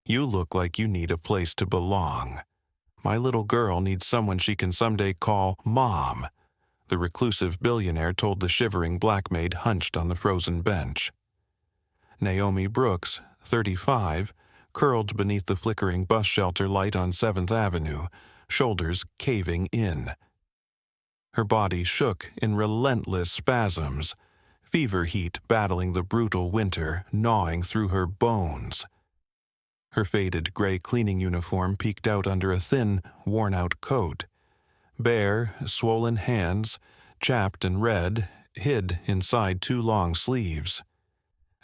You look like you need a place to belong. My little girl needs someone she can someday call Mom," the reclusive billionaire told the shivering black maid hunched on the frozen bench. Naomi Brooks, 35, curled beneath the flickering bus shelter light on 7th Avenue, shoulders caving in. Her body shook in relentless spasms, fever heat battling the brutal winter gnawing through her bones. Her faded gray cleaning uniform peeked out under a thin, worn-out coat. Bare, swollen hands, chapped and red, hid inside 2 long sleeves.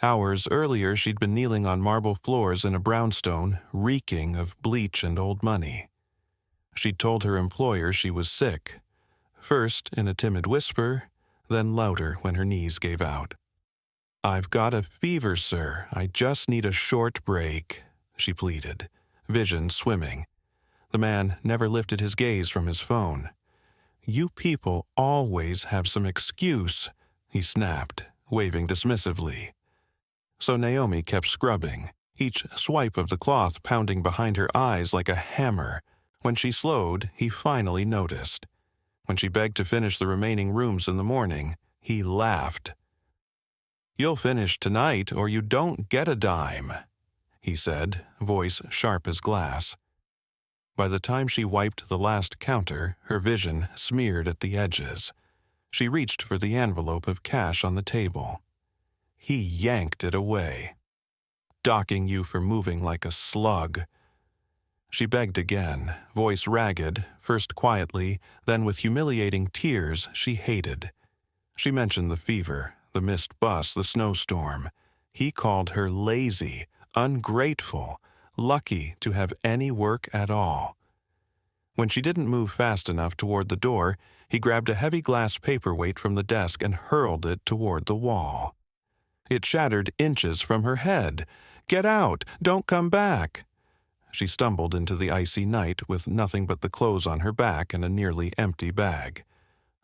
Hours earlier she'd been kneeling on marble floors in a brownstone, reeking of bleach and old money. She'd told her employer she was sick, first in a timid whisper, then louder when her knees gave out. "I've got a fever, sir. I just need a short break," she pleaded, vision swimming. The man never lifted his gaze from his phone. "You people always have some excuse," he snapped, waving dismissively. So Naomi kept scrubbing, each swipe of the cloth pounding behind her eyes like a hammer. When she slowed, he finally noticed. When she begged to finish the remaining rooms in the morning, he laughed. "You'll finish tonight or you don't get a dime," he said, voice sharp as glass. By the time she wiped the last counter, her vision smeared at the edges. She reached for the envelope of cash on the table. He yanked it away. "Docking you for moving like a slug." She begged again, voice ragged, first quietly, then with humiliating tears she hated. She mentioned the fever, the missed bus, the snowstorm. He called her lazy, ungrateful, lucky to have any work at all. When she didn't move fast enough toward the door, he grabbed a heavy glass paperweight from the desk and hurled it toward the wall. It shattered inches from her head. "Get out! Don't come back!" She stumbled into the icy night with nothing but the clothes on her back and a nearly empty bag.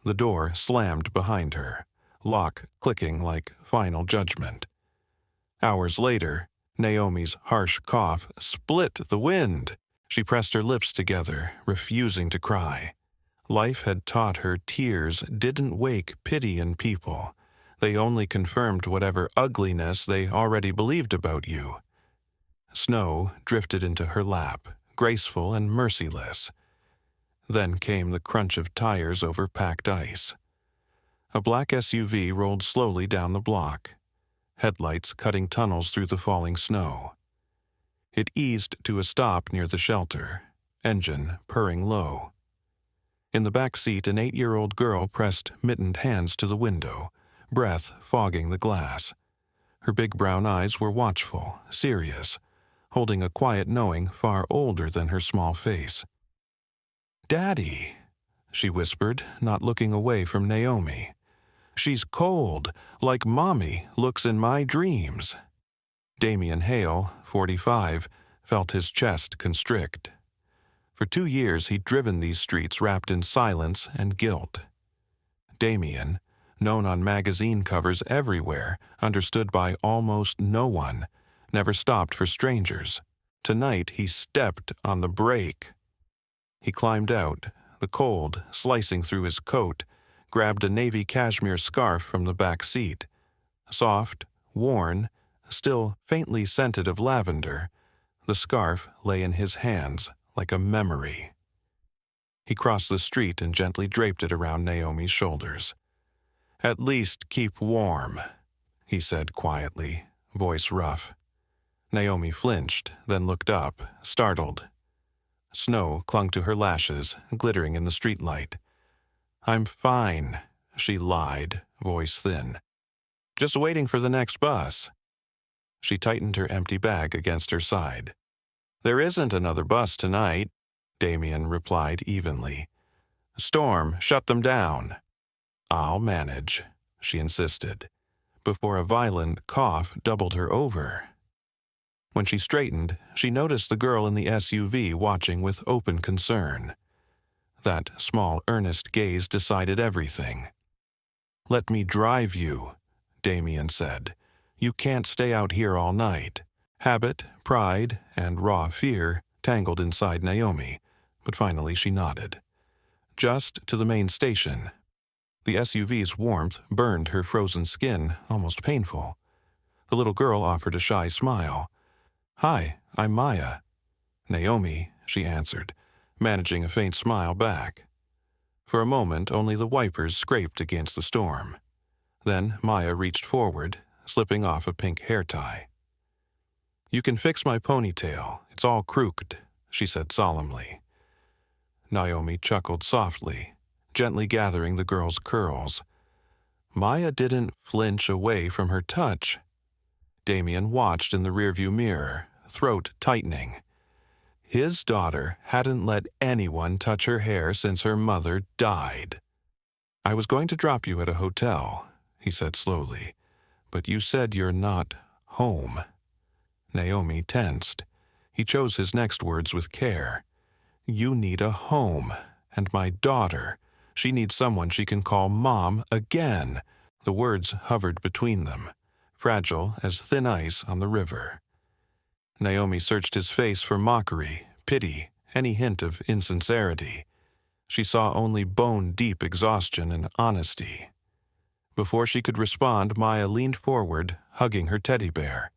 The door slammed behind her, lock clicking like final judgment. Hours later, Naomi's harsh cough split the wind. She pressed her lips together, refusing to cry. Life had taught her tears didn't wake pity in people. They only confirmed whatever ugliness they already believed about you. Snow drifted into her lap, graceful and merciless. Then came the crunch of tires over packed ice. A black SUV rolled slowly down the block, headlights cutting tunnels through the falling snow. It eased to a stop near the shelter, engine purring low. In the back seat, an 8-year-old girl pressed mittened hands to the window, breath fogging the glass. Her big brown eyes were watchful, serious, holding a quiet knowing far older than her small face. "Daddy," she whispered, not looking away from Naomi. "She's cold, like Mommy looks in my dreams." Damian Hale, 45, felt his chest constrict. For 2 years he'd driven these streets wrapped in silence and guilt. Damian, known on magazine covers everywhere, understood by almost no one, never stopped for strangers. Tonight he stepped on the brake. He climbed out, the cold slicing through his coat, grabbed a navy cashmere scarf from the back seat. Soft, worn, still faintly scented of lavender, the scarf lay in his hands like a memory. He crossed the street and gently draped it around Naomi's shoulders. "At least keep warm," he said quietly, voice rough. Naomi flinched, then looked up, startled. Snow clung to her lashes, glittering in the streetlight. "I'm fine," she lied, voice thin. "Just waiting for the next bus." She tightened her empty bag against her side. "There isn't another bus tonight," Damian replied evenly. "Storm shut them down." "I'll manage," she insisted, before a violent cough doubled her over. When she straightened, she noticed the girl in the SUV watching with open concern. That small, earnest gaze decided everything. "Let me drive you," Damian said. "You can't stay out here all night. Habit, pride, and raw fear tangled inside Naomi, but finally she nodded. Just to the main station. The SUV's warmth burned her frozen skin, almost painful. The little girl offered a shy smile. "Hi, I'm Maya." "Naomi," she answered, managing a faint smile back. For a moment, only the wipers scraped against the storm. Then Maya reached forward, slipping off a pink hair tie. "You can fix my ponytail. It's all crooked," she said solemnly. Naomi chuckled softly, gently gathering the girl's curls. Maya didn't flinch away from her touch. Damian watched in the rearview mirror, throat tightening. His daughter hadn't let anyone touch her hair since her mother died. "I was going to drop you at a hotel," he said slowly, "but you said you're not home." Naomi tensed. He chose his next words with care. "You need a home, and my daughter, she needs someone she can call Mom again." The words hovered between them, fragile as thin ice on the river. Naomi searched his face for mockery, pity, any hint of insincerity. She saw only bone-deep exhaustion and honesty. Before she could respond, Maya leaned forward, hugging her teddy bear.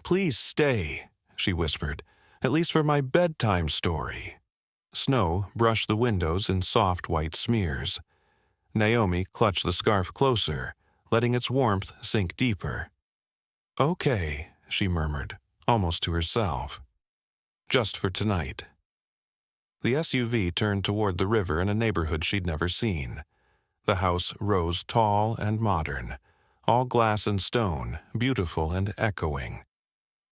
"Please stay," she whispered, "at least for my bedtime story." Snow brushed the windows in soft white smears. Naomi clutched the scarf closer, letting its warmth sink deeper. "Okay," she murmured, almost to herself. "Just for tonight." The SUV turned toward the river in a neighborhood she'd never seen. The house rose tall and modern, all glass and stone, beautiful and echoing.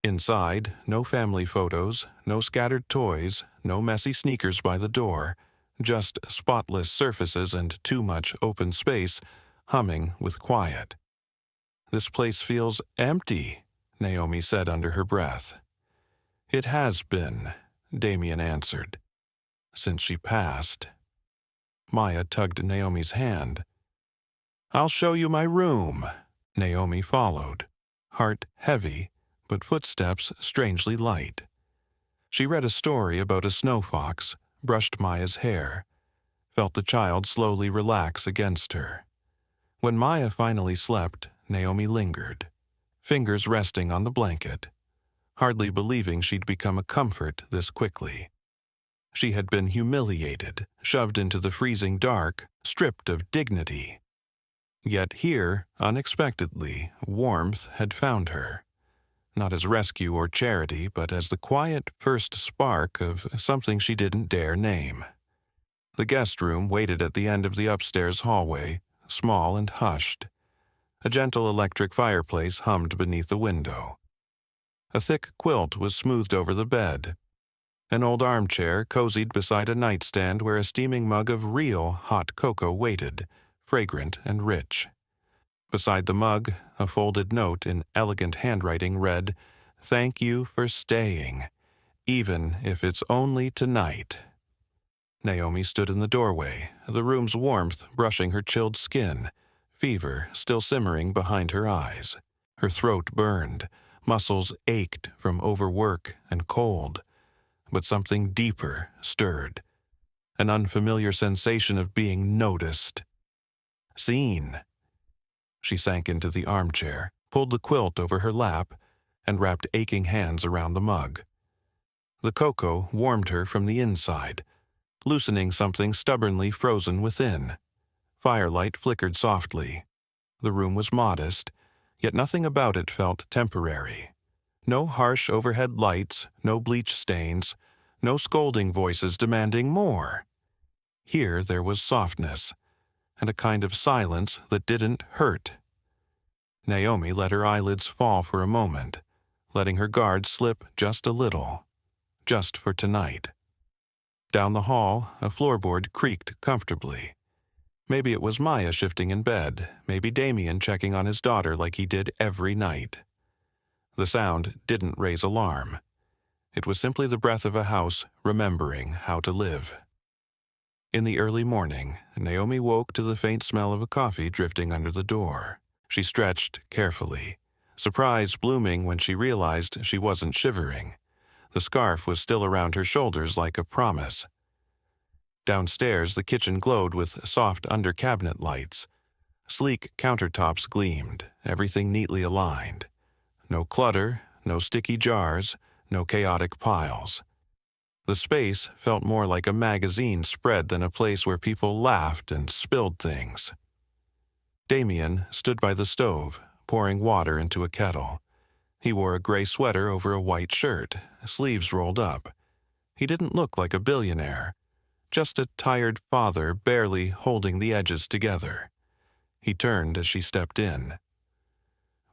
Inside, no family photos, no scattered toys, no messy sneakers by the door, just spotless surfaces and too much open space, humming with quiet. "This place feels empty," Naomi said under her breath. "It has been," Damian answered, "since she passed." Maya tugged Naomi's hand. "I'll show you my room." Naomi followed, heart heavy, but footsteps strangely light. She read a story about a snow fox, brushed Maya's hair, felt the child slowly relax against her. When Maya finally slept, Naomi lingered, fingers resting on the blanket, hardly believing she'd become a comfort this quickly. She had been humiliated, shoved into the freezing dark, stripped of dignity. Yet here, unexpectedly, warmth had found her. Not as rescue or charity, but as the quiet first spark of something she didn't dare name. The guest room waited at the end of the upstairs hallway, small and hushed. A gentle electric fireplace hummed beneath the window. A thick quilt was smoothed over the bed. An old armchair cozied beside a nightstand where a steaming mug of real hot cocoa waited, fragrant and rich. Beside the mug, a folded note in elegant handwriting read, "Thank you for staying, even if it's only tonight." Naomi stood in the doorway, the room's warmth brushing her chilled skin, fever still simmering behind her eyes. Her throat burned, muscles ached from overwork and cold. But something deeper stirred, an unfamiliar sensation of being noticed, seen. She sank into the armchair, pulled the quilt over her lap, and wrapped aching hands around the mug. The cocoa warmed her from the inside, loosening something stubbornly frozen within. Firelight flickered softly. The room was modest, yet nothing about it felt temporary. No harsh overhead lights, no bleach stains, no scolding voices demanding more. Here there was softness, and a kind of silence that didn't hurt. Naomi let her eyelids fall for a moment, letting her guard slip just a little, just for tonight. Down the hall, a floorboard creaked comfortably. Maybe it was Maya shifting in bed, maybe Damian checking on his daughter like he did every night. The sound didn't raise alarm. It was simply the breath of a house remembering how to live. In the early morning, Naomi woke to the faint smell of a coffee drifting under the door. She stretched carefully, surprise blooming when she realized she wasn't shivering. The scarf was still around her shoulders like a promise. Downstairs, the kitchen glowed with soft under-cabinet lights. Sleek countertops gleamed, everything neatly aligned. No clutter, no sticky jars, no chaotic piles. The space felt more like a magazine spread than a place where people laughed and spilled things. Damian stood by the stove, pouring water into a kettle. He wore a gray sweater over a white shirt, sleeves rolled up. He didn't look like a billionaire, just a tired father barely holding the edges together. He turned as she stepped in.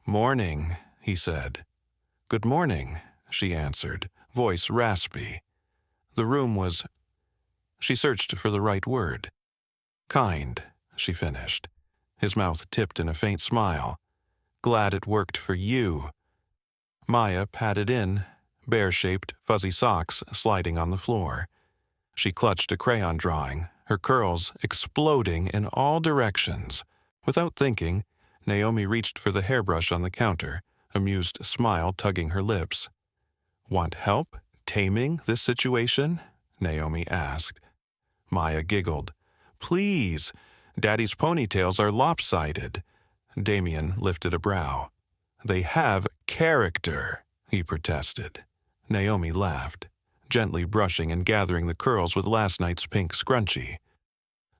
"Morning," he said. "Good morning," she answered, voice raspy. The room was... She searched for the right word. "Kind," she finished. His mouth tipped in a faint smile. "Glad it worked for you." Maya padded in, bear-shaped, fuzzy socks sliding on the floor. She clutched a crayon drawing, her curls exploding in all directions. Without thinking, Naomi reached for the hairbrush on the counter, amused smile tugging her lips. "Want help taming this situation?" Naomi asked. Maya giggled. "Please, Daddy's ponytails are lopsided." Damian lifted a brow. "They have character," he protested. Naomi laughed, gently brushing and gathering the curls with last night's pink scrunchie.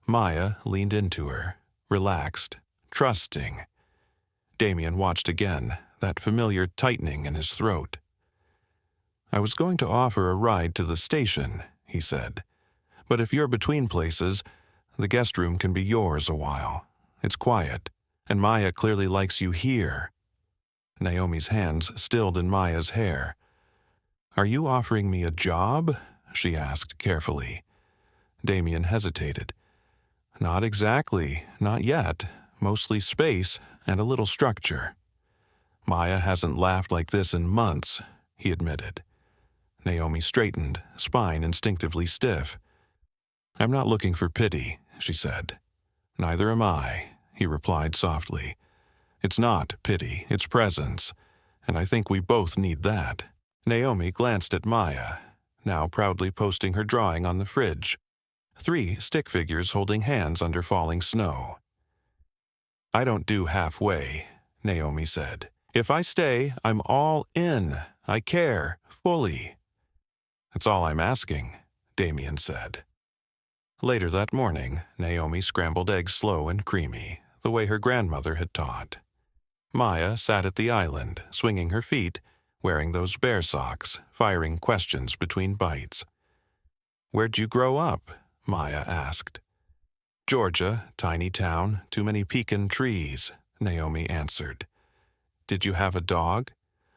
Maya leaned into her, relaxed, trusting. Damian watched again, that familiar tightening in his throat. "I was going to offer a ride to the station," he said. "But if you're between places, the guest room can be yours a while. It's quiet, and Maya clearly likes you here." Naomi's hands stilled in Maya's hair. "Are you offering me a job?" she asked carefully. Damian hesitated. "Not exactly, not yet. Mostly space and a little structure." "Maya hasn't laughed like this in months," he admitted. Naomi straightened, spine instinctively stiff. "I'm not looking for pity," she said. "Neither am I," he replied softly. "It's not pity, it's presence, and I think we both need that." Naomi glanced at Maya, now proudly posting her drawing on the fridge. 3 stick figures holding hands under falling snow. "I don't do halfway," Naomi said. "If I stay, I'm all in. I care, fully." "That's all I'm asking," Damian said. Later that morning, Naomi scrambled eggs slow and creamy, the way her grandmother had taught. Maya sat at the island, swinging her feet, wearing those bear socks, firing questions between bites. "Where'd you grow up?" Maya asked. "Georgia, tiny town, too many pecan trees," Naomi answered. "Did you have a dog?"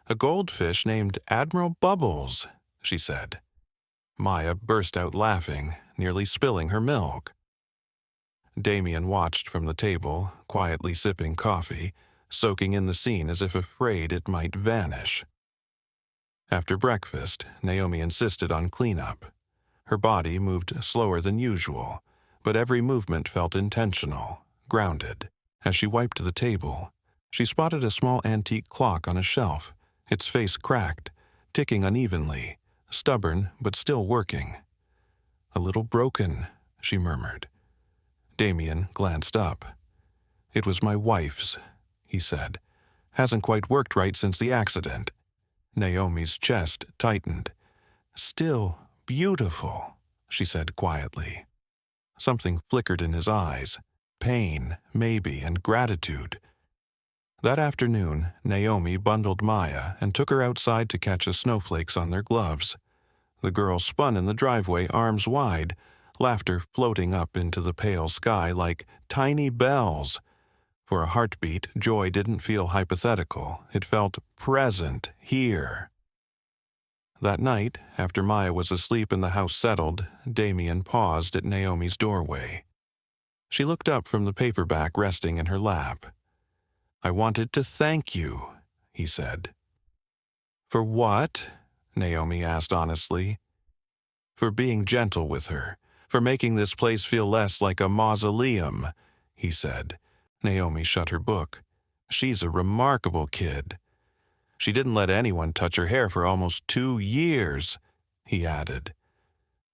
"A goldfish named Admiral Bubbles," she said. Maya burst out laughing, nearly spilling her milk. Damian watched from the table, quietly sipping coffee, soaking in the scene as if afraid it might vanish. After breakfast, Naomi insisted on cleanup. Her body moved slower than usual, but every movement felt intentional, grounded. As she wiped the table, she spotted a small antique clock on a shelf, its face cracked, ticking unevenly, stubborn but still working. "A little broken," she murmured. Damian glanced up. "It was my wife's," he said. "Hasn't quite worked right since the accident." Naomi's chest tightened. "Still beautiful," she said quietly. Something flickered in his eyes. Pain, maybe, and gratitude. That afternoon, Naomi bundled Maya and took her outside to catch the snowflakes on their gloves. The girl spun in the driveway, arms wide, laughter floating up into the pale sky like tiny bells. For a heartbeat, joy didn't feel hypothetical. It felt present, here. That night, after Maya was asleep and the house settled, Damian paused at Naomi's doorway. She looked up from the paperback resting in her lap. "I wanted to thank you," he said. "For what?" Naomi asked honestly. "For being gentle with her, for making this place feel less like a mausoleum," he said. Naomi shut her book. "She's a remarkable kid. She didn't let anyone touch her hair for almost 2 years, he added.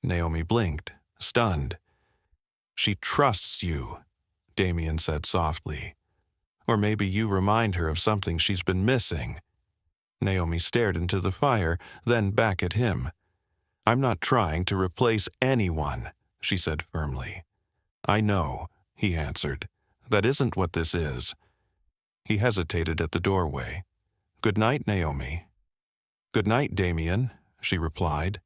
Naomi blinked, stunned. She trusts you, Damian said softly. Or maybe you remind her of something she's been missing. Naomi stared into the fire, then back at him. I'm not trying to replace anyone, she said firmly. I know, he answered. That isn't what this is. He hesitated at the doorway. Good night, Naomi. Good night, Damian, she replied.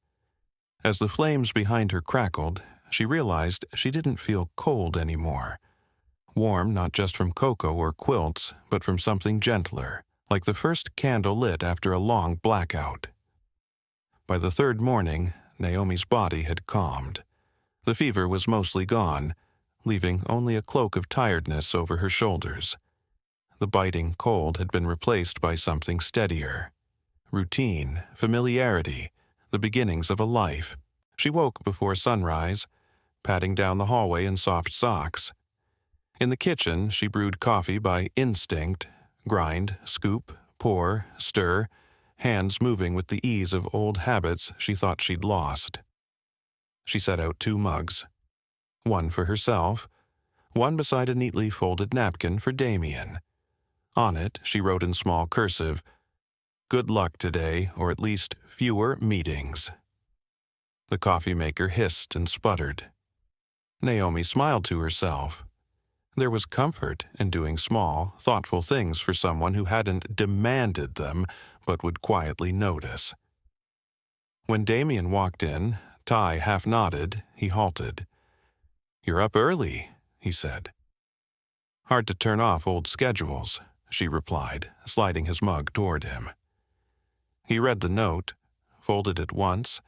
As the flames behind her crackled, she realized she didn't feel cold anymore. Warm not just from cocoa or quilts, but from something gentler, like the first candle lit after a long blackout. By the third morning, Naomi's body had calmed. The fever was mostly gone, leaving only a cloak of tiredness over her shoulders. The biting cold had been replaced by something steadier. Routine, familiarity, the beginnings of a life. She woke before sunrise, padding down the hallway in soft socks. In the kitchen, she brewed coffee by instinct, grind, scoop, pour, stir, hands moving with the ease of old habits she thought she'd lost. She set out 2 mugs, one for herself, one beside a neatly folded napkin for Damian. On it, she wrote in small cursive, "Good luck today, or at least fewer meetings." The coffee maker hissed and sputtered. Naomi smiled to herself. There was comfort in doing small, thoughtful things for someone who hadn't demanded them, but would quietly notice. When Damian walked in, Ty half nodded, he halted. "You're up early," he said. "Hard to turn off old schedules," she replied, sliding his mug toward him. He read the note, folded it once,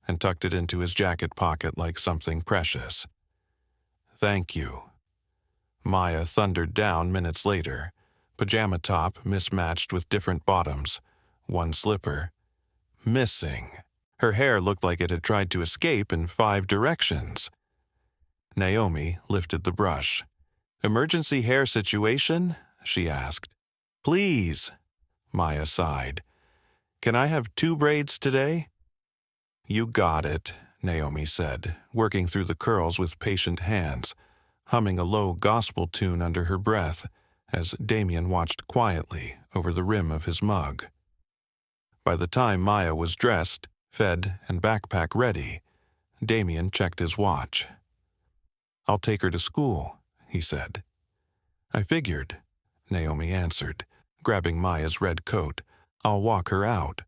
and tucked it into his jacket pocket like something precious. "Thank you." Maya thundered down minutes later, pajama top mismatched with different bottoms, one slipper. Missing. Her hair looked like it had tried to escape in 5 directions. Naomi lifted the brush. "Emergency hair situation?" she asked. "Please," Maya sighed. "Can I have 2 braids today?" "You got it," Naomi said, working through the curls with patient hands, humming a low gospel tune under her breath as Damian watched quietly over the rim of his mug. By the time Maya was dressed, fed, and backpack ready, Damian checked his watch. "I'll take her to school," he said. "I figured," Naomi answered, grabbing Maya's red coat. "I'll walk her out."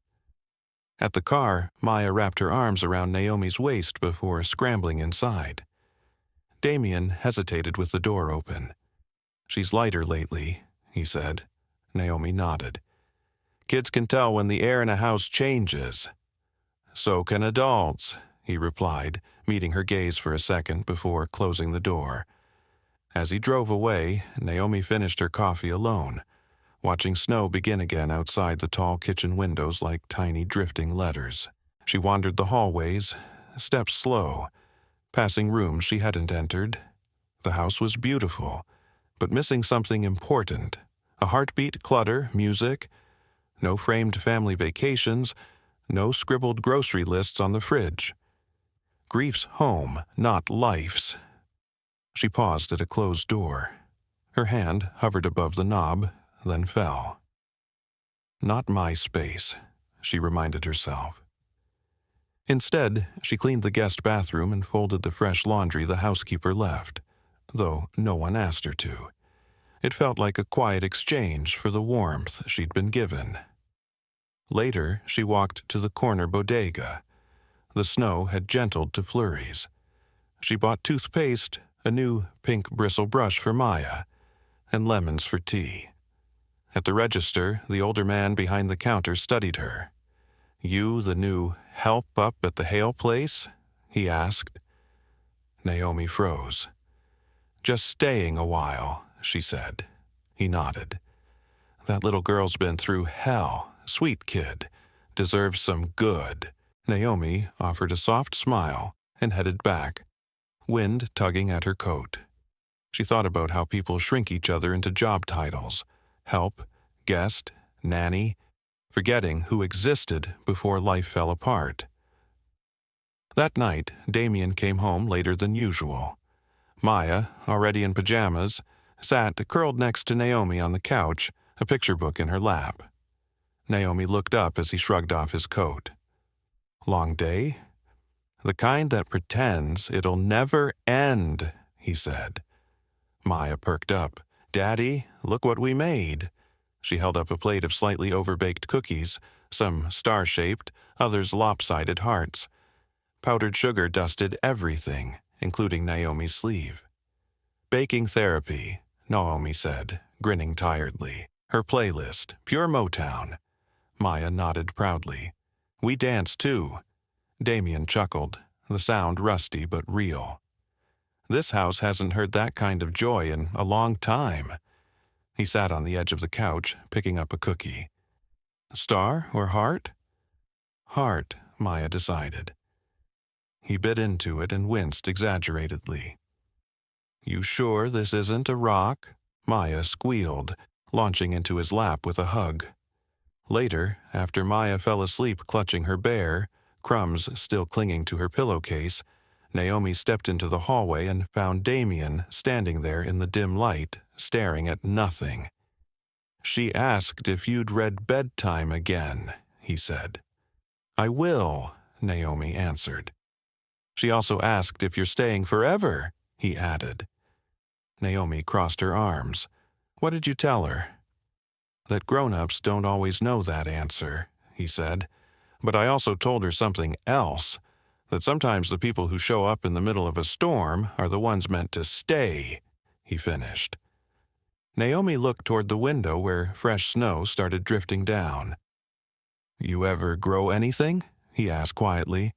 At the car, Maya wrapped her arms around Naomi's waist before scrambling inside. Damian hesitated with the door open. "She's lighter lately," he said. Naomi nodded. "Kids can tell when the air in a house changes." "So can adults," he replied, meeting her gaze for a second before closing the door. As he drove away, Naomi finished her coffee alone, watching snow begin again outside the tall kitchen windows like tiny drifting letters. She wandered the hallways, steps slow, passing rooms she hadn't entered. The house was beautiful, but missing something important. A heartbeat, clutter, music. No framed family vacations. No scribbled grocery lists on the fridge. Grief's home, not life's. She paused at a closed door. Her hand hovered above the knob, then fell. "Not my space," she reminded herself. Instead, she cleaned the guest bathroom and folded the fresh laundry the housekeeper left, though no one asked her to. It felt like a quiet exchange for the warmth she'd been given. Later, she walked to the corner bodega. The snow had gentled to flurries. She bought toothpaste, a new pink bristle brush for Maya, and lemons for tea. At the register, the older man behind the counter studied her. "You the new help up at the Hale place?" he asked. Naomi froze. "Just staying a while," she said. He nodded. "That little girl's been through hell. Sweet kid. Deserves some good." Naomi offered a soft smile and headed back, wind tugging at her coat. She thought about how people shrink each other into job titles: help, guest, nanny. forgetting who existed before life fell apart. That night, Damian came home later than usual. Maya, already in pajamas, sat curled next to Naomi on the couch, a picture book in her lap. Naomi looked up as he shrugged off his coat. "Long day?" "The kind that pretends it'll never end," he said. Maya perked up. "Daddy, look what we made." She held up a plate of slightly overbaked cookies, some star-shaped, others lopsided hearts. Powdered sugar dusted everything, including Naomi's sleeve. "Baking therapy," Naomi said, grinning tiredly. "Her playlist, pure Motown." Maya nodded proudly. "We dance too." Damian chuckled, the sound rusty but real. "This house hasn't heard that kind of joy in a long time." He sat on the edge of the couch, picking up a cookie. "Star or heart?" "Heart," Maya decided. He bit into it and winced exaggeratedly. "You sure this isn't a rock?" Maya squealed, launching into his lap with a hug. Later, after Maya fell asleep clutching her bear, crumbs still clinging to her pillowcase, Naomi stepped into the hallway and found Damian standing there in the dim light, staring at nothing. "She asked if you'd read Bedtime again," he said. "I will," Naomi answered. "She also asked if you're staying forever," he added. Naomi crossed her arms. "What did you tell her?" "That grown-ups don't always know that answer," he said. "But I also told her something else, that sometimes the people who show up in the middle of a storm are the ones meant to stay," he finished. Naomi looked toward the window where fresh snow started drifting down. "You ever grow anything?" he asked quietly.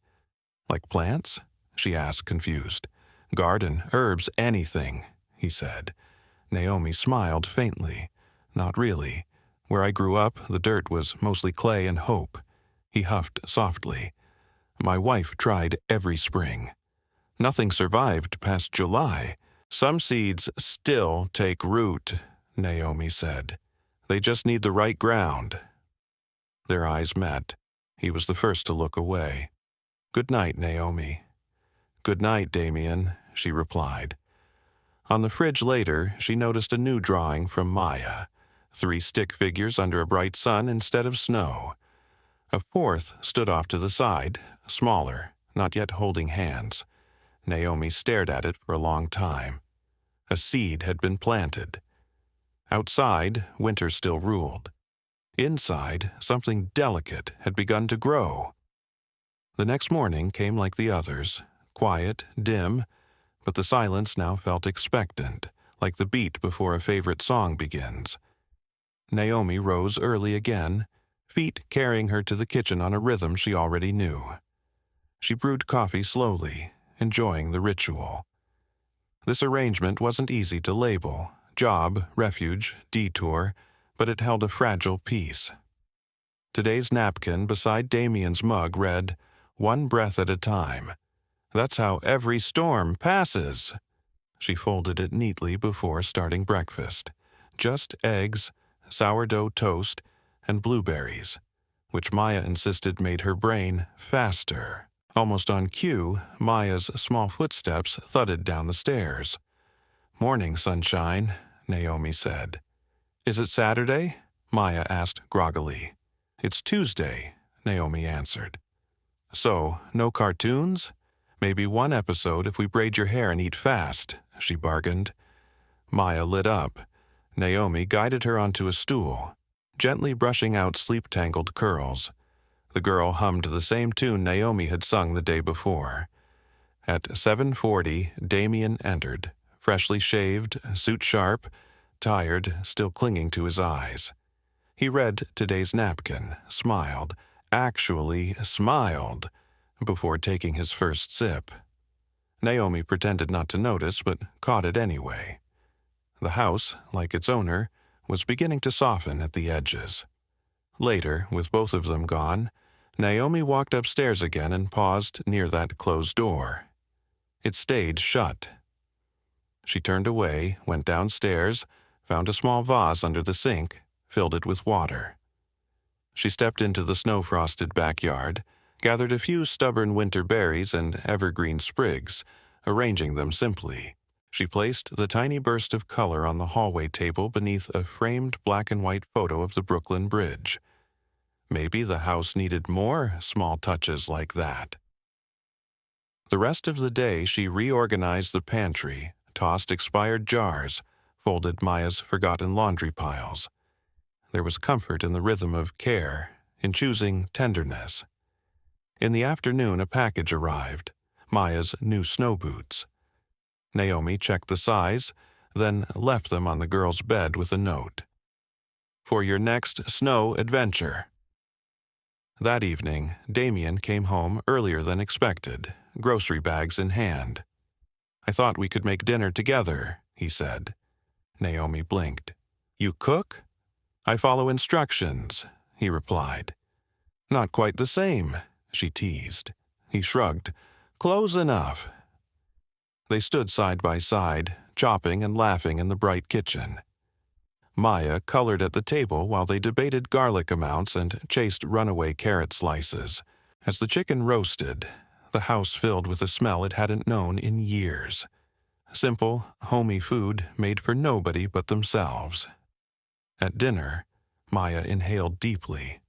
"Like plants?" she asked, confused. "Garden, herbs, anything," he said. Naomi smiled faintly. "Not really. Where I grew up, the dirt was mostly clay and hope." He huffed softly. "My wife tried every spring. Nothing survived past July. Some seeds still take root," Naomi said. "They just need the right ground." Their eyes met. He was the first to look away. "Good night, Naomi." "Good night, Damian," she replied. On the fridge later, she noticed a new drawing from Maya. 3 stick figures under a bright sun instead of snow. A fourth stood off to the side, smaller, not yet holding hands. Naomi stared at it for a long time. A seed had been planted. Outside, winter still ruled. Inside, something delicate had begun to grow. The next morning came like the others, quiet, dim, but the silence now felt expectant, like the beat before a favorite song begins. Naomi rose early again, feet carrying her to the kitchen on a rhythm she already knew. She brewed coffee slowly, enjoying the ritual. This arrangement wasn't easy to label, job, refuge, detour, but it held a fragile peace. Today's napkin beside Damian's mug read, "One breath at a time. That's how every storm passes." She folded it neatly before starting breakfast. Just eggs, sourdough toast, and blueberries, which Maya insisted made her brain faster. Almost on cue, Maya's small footsteps thudded down the stairs. "Morning, sunshine," Naomi said. "Is it Saturday?" Maya asked groggily. "It's Tuesday," Naomi answered. "So, no cartoons? Maybe one episode if we braid your hair and eat fast," she bargained. Maya lit up. Naomi guided her onto a stool, gently brushing out sleep-tangled curls. The girl hummed the same tune Naomi had sung the day before. At 7:40, Damian entered, freshly shaved, suit sharp, tired, still clinging to his eyes. He read today's napkin, smiled, actually smiled, before taking his first sip. Naomi pretended not to notice, but caught it anyway. The house, like its owner, was beginning to soften at the edges. Later, with both of them gone, Naomi walked upstairs again and paused near that closed door. It stayed shut. She turned away, went downstairs, found a small vase under the sink, filled it with water. She stepped into the snow-frosted backyard, gathered a few stubborn winter berries and evergreen sprigs, arranging them simply. She placed the tiny burst of color on the hallway table beneath a framed black-and-white photo of the Brooklyn Bridge. Maybe the house needed more small touches like that. The rest of the day she reorganized the pantry, tossed expired jars, folded Maya's forgotten laundry piles. There was comfort in the rhythm of care, in choosing tenderness. In the afternoon a package arrived, Maya's new snow boots. Naomi checked the size, then left them on the girl's bed with a note. "For your next snow adventure." That evening, Damian came home earlier than expected, grocery bags in hand. "I thought we could make dinner together," he said. Naomi blinked. "You cook?" "I follow instructions," he replied. "Not quite the same," she teased. He shrugged. "Close enough." They stood side by side, chopping and laughing in the bright kitchen. Maya colored at the table while they debated garlic amounts and chased runaway carrot slices. As the chicken roasted, the house filled with a smell it hadn't known in years. Simple, homey food made for nobody but themselves. At dinner, Maya inhaled deeply.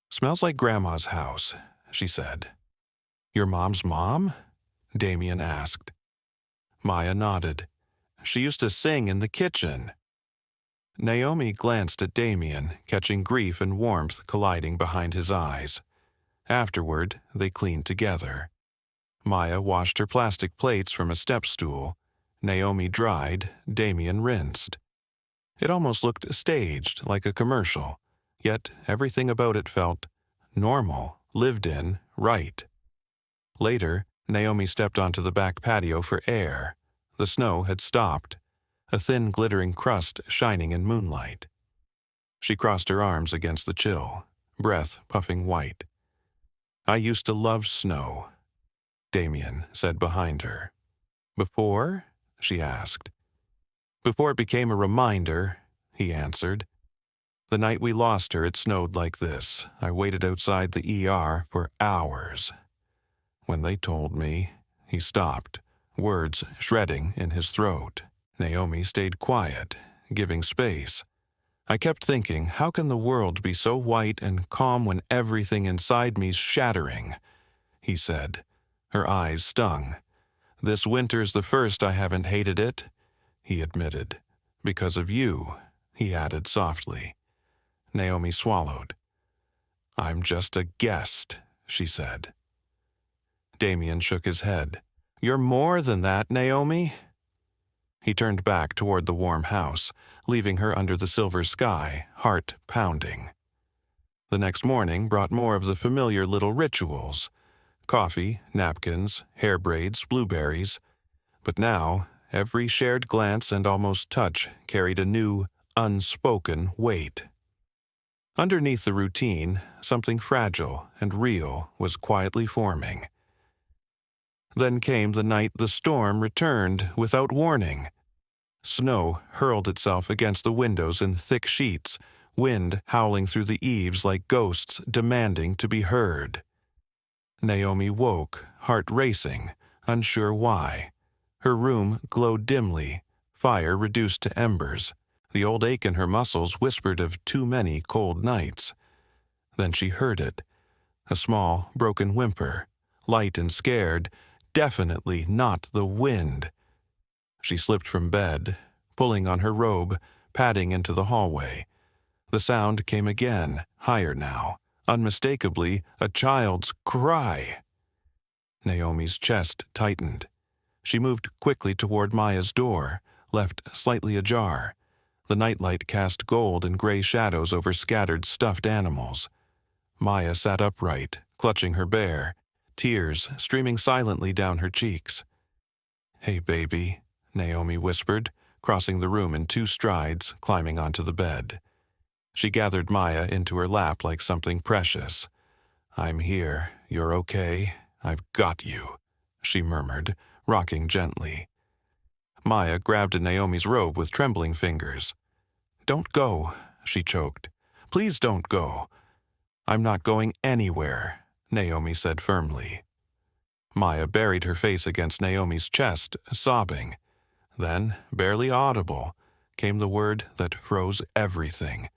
"Smells like Grandma's house," she said. "Your mom's mom?" Damian asked. Maya nodded. "She used to sing in the kitchen." Naomi glanced at Damian, catching grief and warmth colliding behind his eyes. Afterward, they cleaned together. Maya washed her plastic plates from a step stool. Naomi dried, Damian rinsed. It almost looked staged, like a commercial, yet everything about it felt normal, lived in, right. Later, Naomi stepped onto the back patio for air. The snow had stopped, a thin glittering crust shining in moonlight. She crossed her arms against the chill, breath puffing white. "I used to love snow," Damian said behind her. "Before?" she asked. "Before it became a reminder," he answered. "The night we lost her, it snowed like this. I waited outside the ER for hours. When they told me," he stopped, words shredding in his throat. Naomi stayed quiet, giving space. "I kept thinking, how can the world be so white and calm when everything inside me's shattering?" he said. Her eyes stung. "This winter's the first I haven't hated it," he admitted. "Because of you," he added softly. Naomi swallowed. "I'm just a guest," she said. Damian shook his head. "You're more than that, Naomi." He turned back toward the warm house, leaving her under the silver sky, heart pounding. The next morning brought more of the familiar little rituals. Coffee, napkins, hair braids, blueberries. But now, every shared glance and almost touch carried a new, unspoken weight. Underneath the routine, something fragile and real was quietly forming. Then came the night the storm returned without warning. Snow hurled itself against the windows in thick sheets, wind howling through the eaves like ghosts demanding to be heard. Naomi woke, heart racing, unsure why. Her room glowed dimly, fire reduced to embers. The old ache in her muscles whispered of too many cold nights. Then she heard it, a small, broken whimper, light and scared, definitely not the wind. She slipped from bed, pulling on her robe, padding into the hallway. The sound came again, higher now, unmistakably a child's cry. Naomi's chest tightened. She moved quickly toward Maya's door, left slightly ajar. The nightlight cast gold and gray shadows over scattered stuffed animals. Maya sat upright, clutching her bear, tears streaming silently down her cheeks. "Hey, baby," Naomi whispered, crossing the room in 2 strides, climbing onto the bed. She gathered Maya into her lap like something precious. "I'm here. You're okay. I've got you," she murmured, rocking gently. Maya grabbed at Naomi's robe with trembling fingers. "Don't go," she choked. "Please don't go." I'm not going anywhere, Naomi said firmly. Maya buried her face against Naomi's chest, sobbing. Then, barely audible, came the word that froze everything.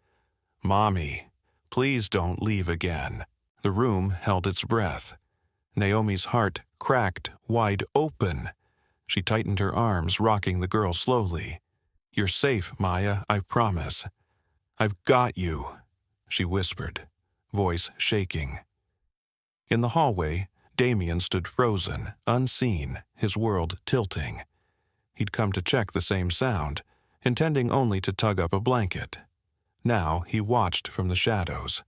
Mommy, please don't leave again. The room held its breath. Naomi's heart cracked wide open. She tightened her arms, rocking the girl slowly. You're safe, Maya, I promise. I've got you, she whispered, voice shaking. In the hallway, Damian stood frozen, unseen, his world tilting. He'd come to check the same sound, intending only to tug up a blanket. Now he watched from the shadows,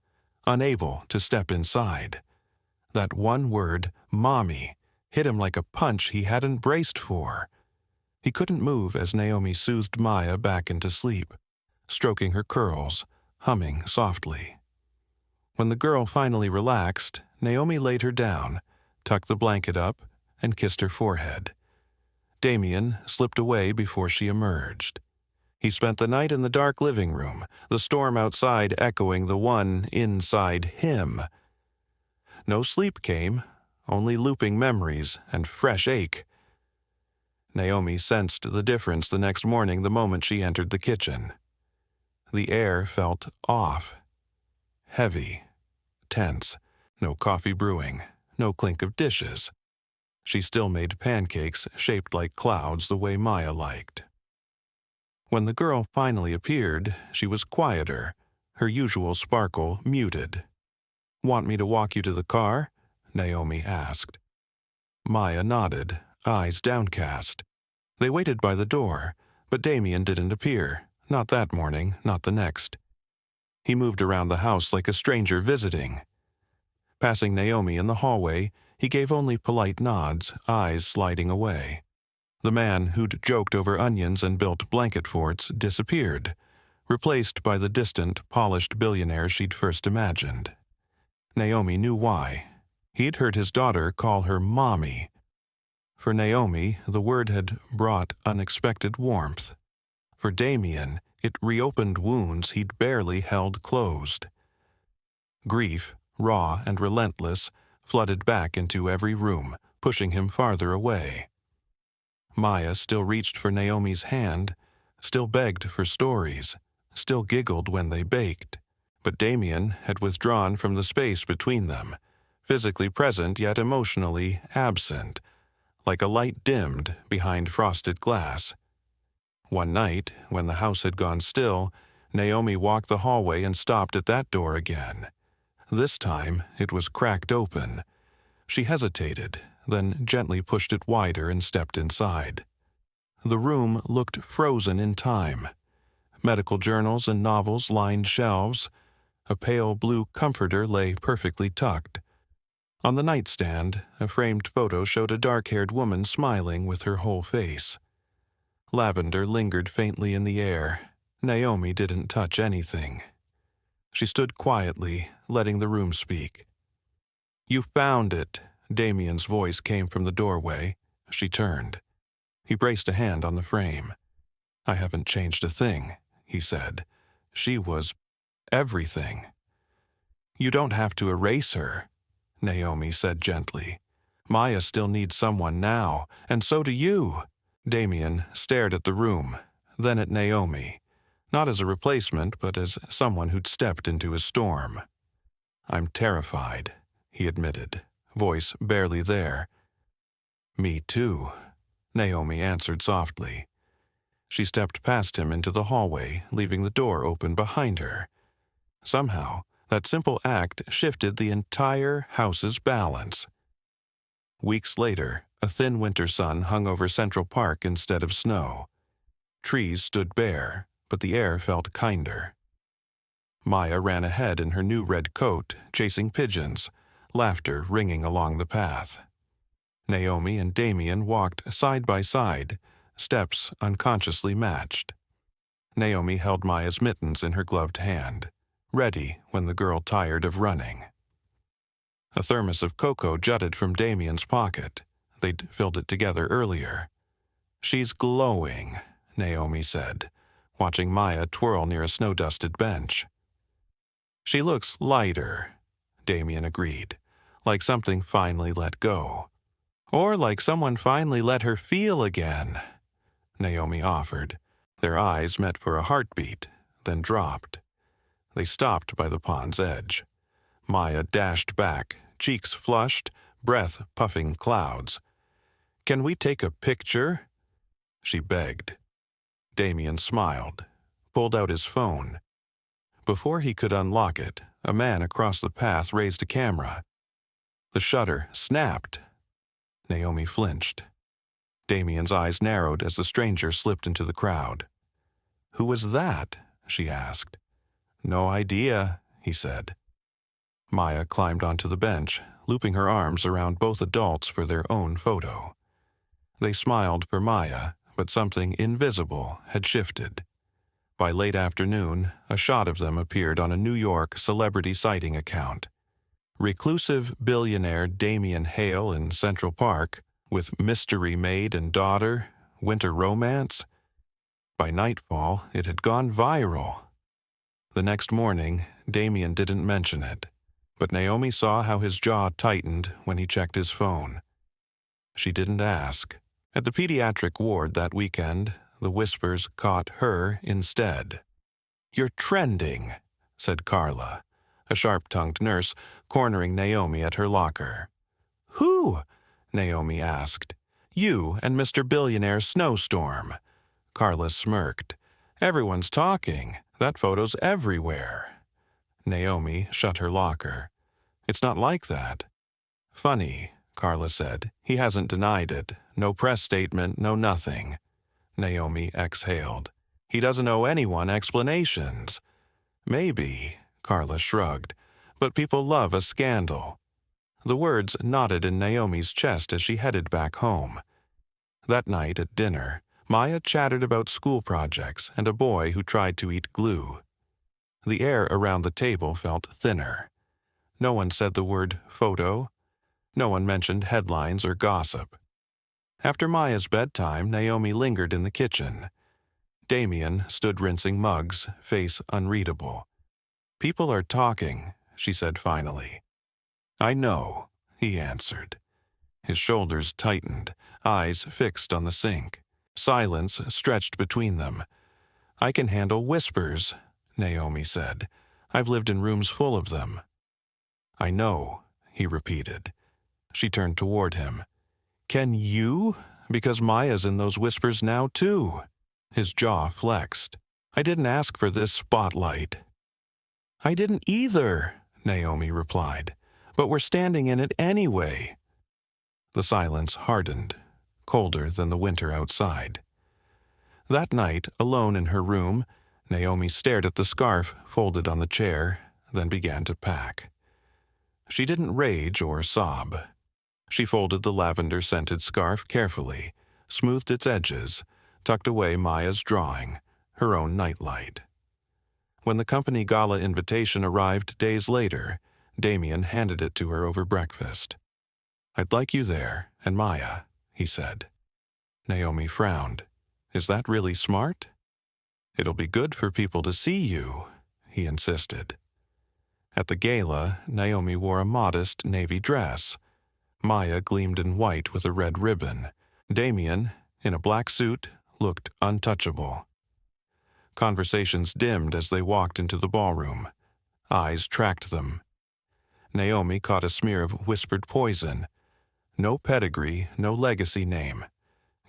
unable to step inside. That one word, Mommy, hit him like a punch he hadn't braced for. He couldn't move as Naomi soothed Maya back into sleep, stroking her curls, humming softly. When the girl finally relaxed, Naomi laid her down, tucked the blanket up, and kissed her forehead. Damian slipped away before she emerged. He spent the night in the dark living room, the storm outside echoing the one inside him. No sleep came, only looping memories and fresh ache. Naomi sensed the difference the next morning the moment she entered the kitchen. The air felt off, heavy, tense, no coffee brewing, no clink of dishes. She still made pancakes shaped like clouds the way Maya liked. When the girl finally appeared, she was quieter, her usual sparkle muted. Want me to walk you to the car? Naomi asked. Maya nodded, eyes downcast. They waited by the door, but Damian didn't appear, not that morning, not the next. He moved around the house like a stranger visiting. Passing Naomi in the hallway, he gave only polite nods, eyes sliding away. The man who'd joked over onions and built blanket forts disappeared, replaced by the distant, polished billionaire she'd first imagined. Naomi knew why. He'd heard his daughter call her Mommy. For Naomi, the word had brought unexpected warmth. For Damian, it reopened wounds he'd barely held closed. Grief, raw and relentless, flooded back into every room, pushing him farther away. Maya still reached for Naomi's hand, still begged for stories, still giggled when they baked. But Damian had withdrawn from the space between them, physically present yet emotionally absent, like a light dimmed behind frosted glass. One night, when the house had gone still, Naomi walked the hallway and stopped at that door again. This time, it was cracked open. She hesitated, then gently pushed it wider and stepped inside. The room looked frozen in time. Medical journals and novels lined shelves. A pale blue comforter lay perfectly tucked. On the nightstand, a framed photo showed a dark-haired woman smiling with her whole face. Lavender lingered faintly in the air. Naomi didn't touch anything. She stood quietly, letting the room speak. "You found it," Damian's voice came from the doorway. She turned. He braced a hand on the frame. "I haven't changed a thing," he said. "She was everything." "You don't have to erase her," Naomi said gently. "Maya still needs someone now, and so do you." Damian stared at the room, then at Naomi, not as a replacement, but as someone who'd stepped into his storm. "I'm terrified," he admitted, voice barely there. "Me too," Naomi answered softly. She stepped past him into the hallway, leaving the door open behind her. Somehow, that simple act shifted the entire house's balance. Weeks later, a thin winter sun hung over Central Park instead of snow. Trees stood bare, but the air felt kinder. Maya ran ahead in her new red coat, chasing pigeons, laughter ringing along the path. Naomi and Damian walked side by side, steps unconsciously matched. Naomi held Maya's mittens in her gloved hand, ready when the girl tired of running. A thermos of cocoa jutted from Damian's pocket. They'd filled it together earlier. "She's glowing," Naomi said, watching Maya twirl near a snow-dusted bench. "She looks lighter," Damian agreed, like something finally let go. Or like someone finally let her feel again, Naomi offered. Their eyes met for a heartbeat, then dropped. They stopped by the pond's edge. Maya dashed back, cheeks flushed, breath puffing clouds. "Can we take a picture?" she begged. Damian smiled, pulled out his phone. Before he could unlock it, a man across the path raised a camera. The shutter snapped. Naomi flinched. Damian's eyes narrowed as the stranger slipped into the crowd. "Who was that?" she asked. "No idea," he said. Maya climbed onto the bench, looping her arms around both adults for their own photo. They smiled for Maya, but something invisible had shifted. By late afternoon, a shot of them appeared on a New York celebrity sighting account. Reclusive billionaire Damian Hale in Central Park, with mystery maid and daughter, winter romance. By nightfall, it had gone viral. The next morning, Damian didn't mention it, but Naomi saw how his jaw tightened when he checked his phone. She didn't ask. At the pediatric ward that weekend, the whispers caught her instead. "You're trending," said Carla, a sharp-tongued nurse cornering Naomi at her locker. "Who?" Naomi asked. "You and Mr. Billionaire Snowstorm." Carla smirked. "Everyone's talking. That photo's everywhere." Naomi shut her locker. "It's not like that." "Funny," Carla said. "He hasn't denied it. No press statement, no nothing." Naomi exhaled. "He doesn't owe anyone explanations." "Maybe," Carla shrugged, "but people love a scandal." The words knotted in Naomi's chest as she headed back home. That night at dinner, Maya chattered about school projects and a boy who tried to eat glue. The air around the table felt thinner. No one said the word photo. No one mentioned headlines or gossip. After Maya's bedtime, Naomi lingered in the kitchen. Damian stood rinsing mugs, face unreadable. "People are talking," she said finally. "I know," he answered. His shoulders tightened, eyes fixed on the sink. Silence stretched between them. "I can handle whispers," Naomi said. "I've lived in rooms full of them." "I know," he repeated. She turned toward him. "Can you? Because Maya's in those whispers now, too." His jaw flexed. "I didn't ask for this spotlight." "I didn't either," Naomi replied. "But we're standing in it anyway." The silence hardened, colder than the winter outside. That night, alone in her room, Naomi stared at the scarf folded on the chair, then began to pack. She didn't rage or sob. She folded the lavender-scented scarf carefully, smoothed its edges, tucked away Maya's drawing, her own nightlight. When the company gala invitation arrived days later, Damian handed it to her over breakfast. "I'd like you there, and Maya," he said. Naomi frowned. "Is that really smart?" "It'll be good for people to see you," he insisted. At the gala, Naomi wore a modest navy dress. Maya gleamed in white with a red ribbon. Damian, in a black suit, looked untouchable. Conversations dimmed as they walked into the ballroom. Eyes tracked them. Naomi caught a smear of whispered poison. No pedigree, no legacy name.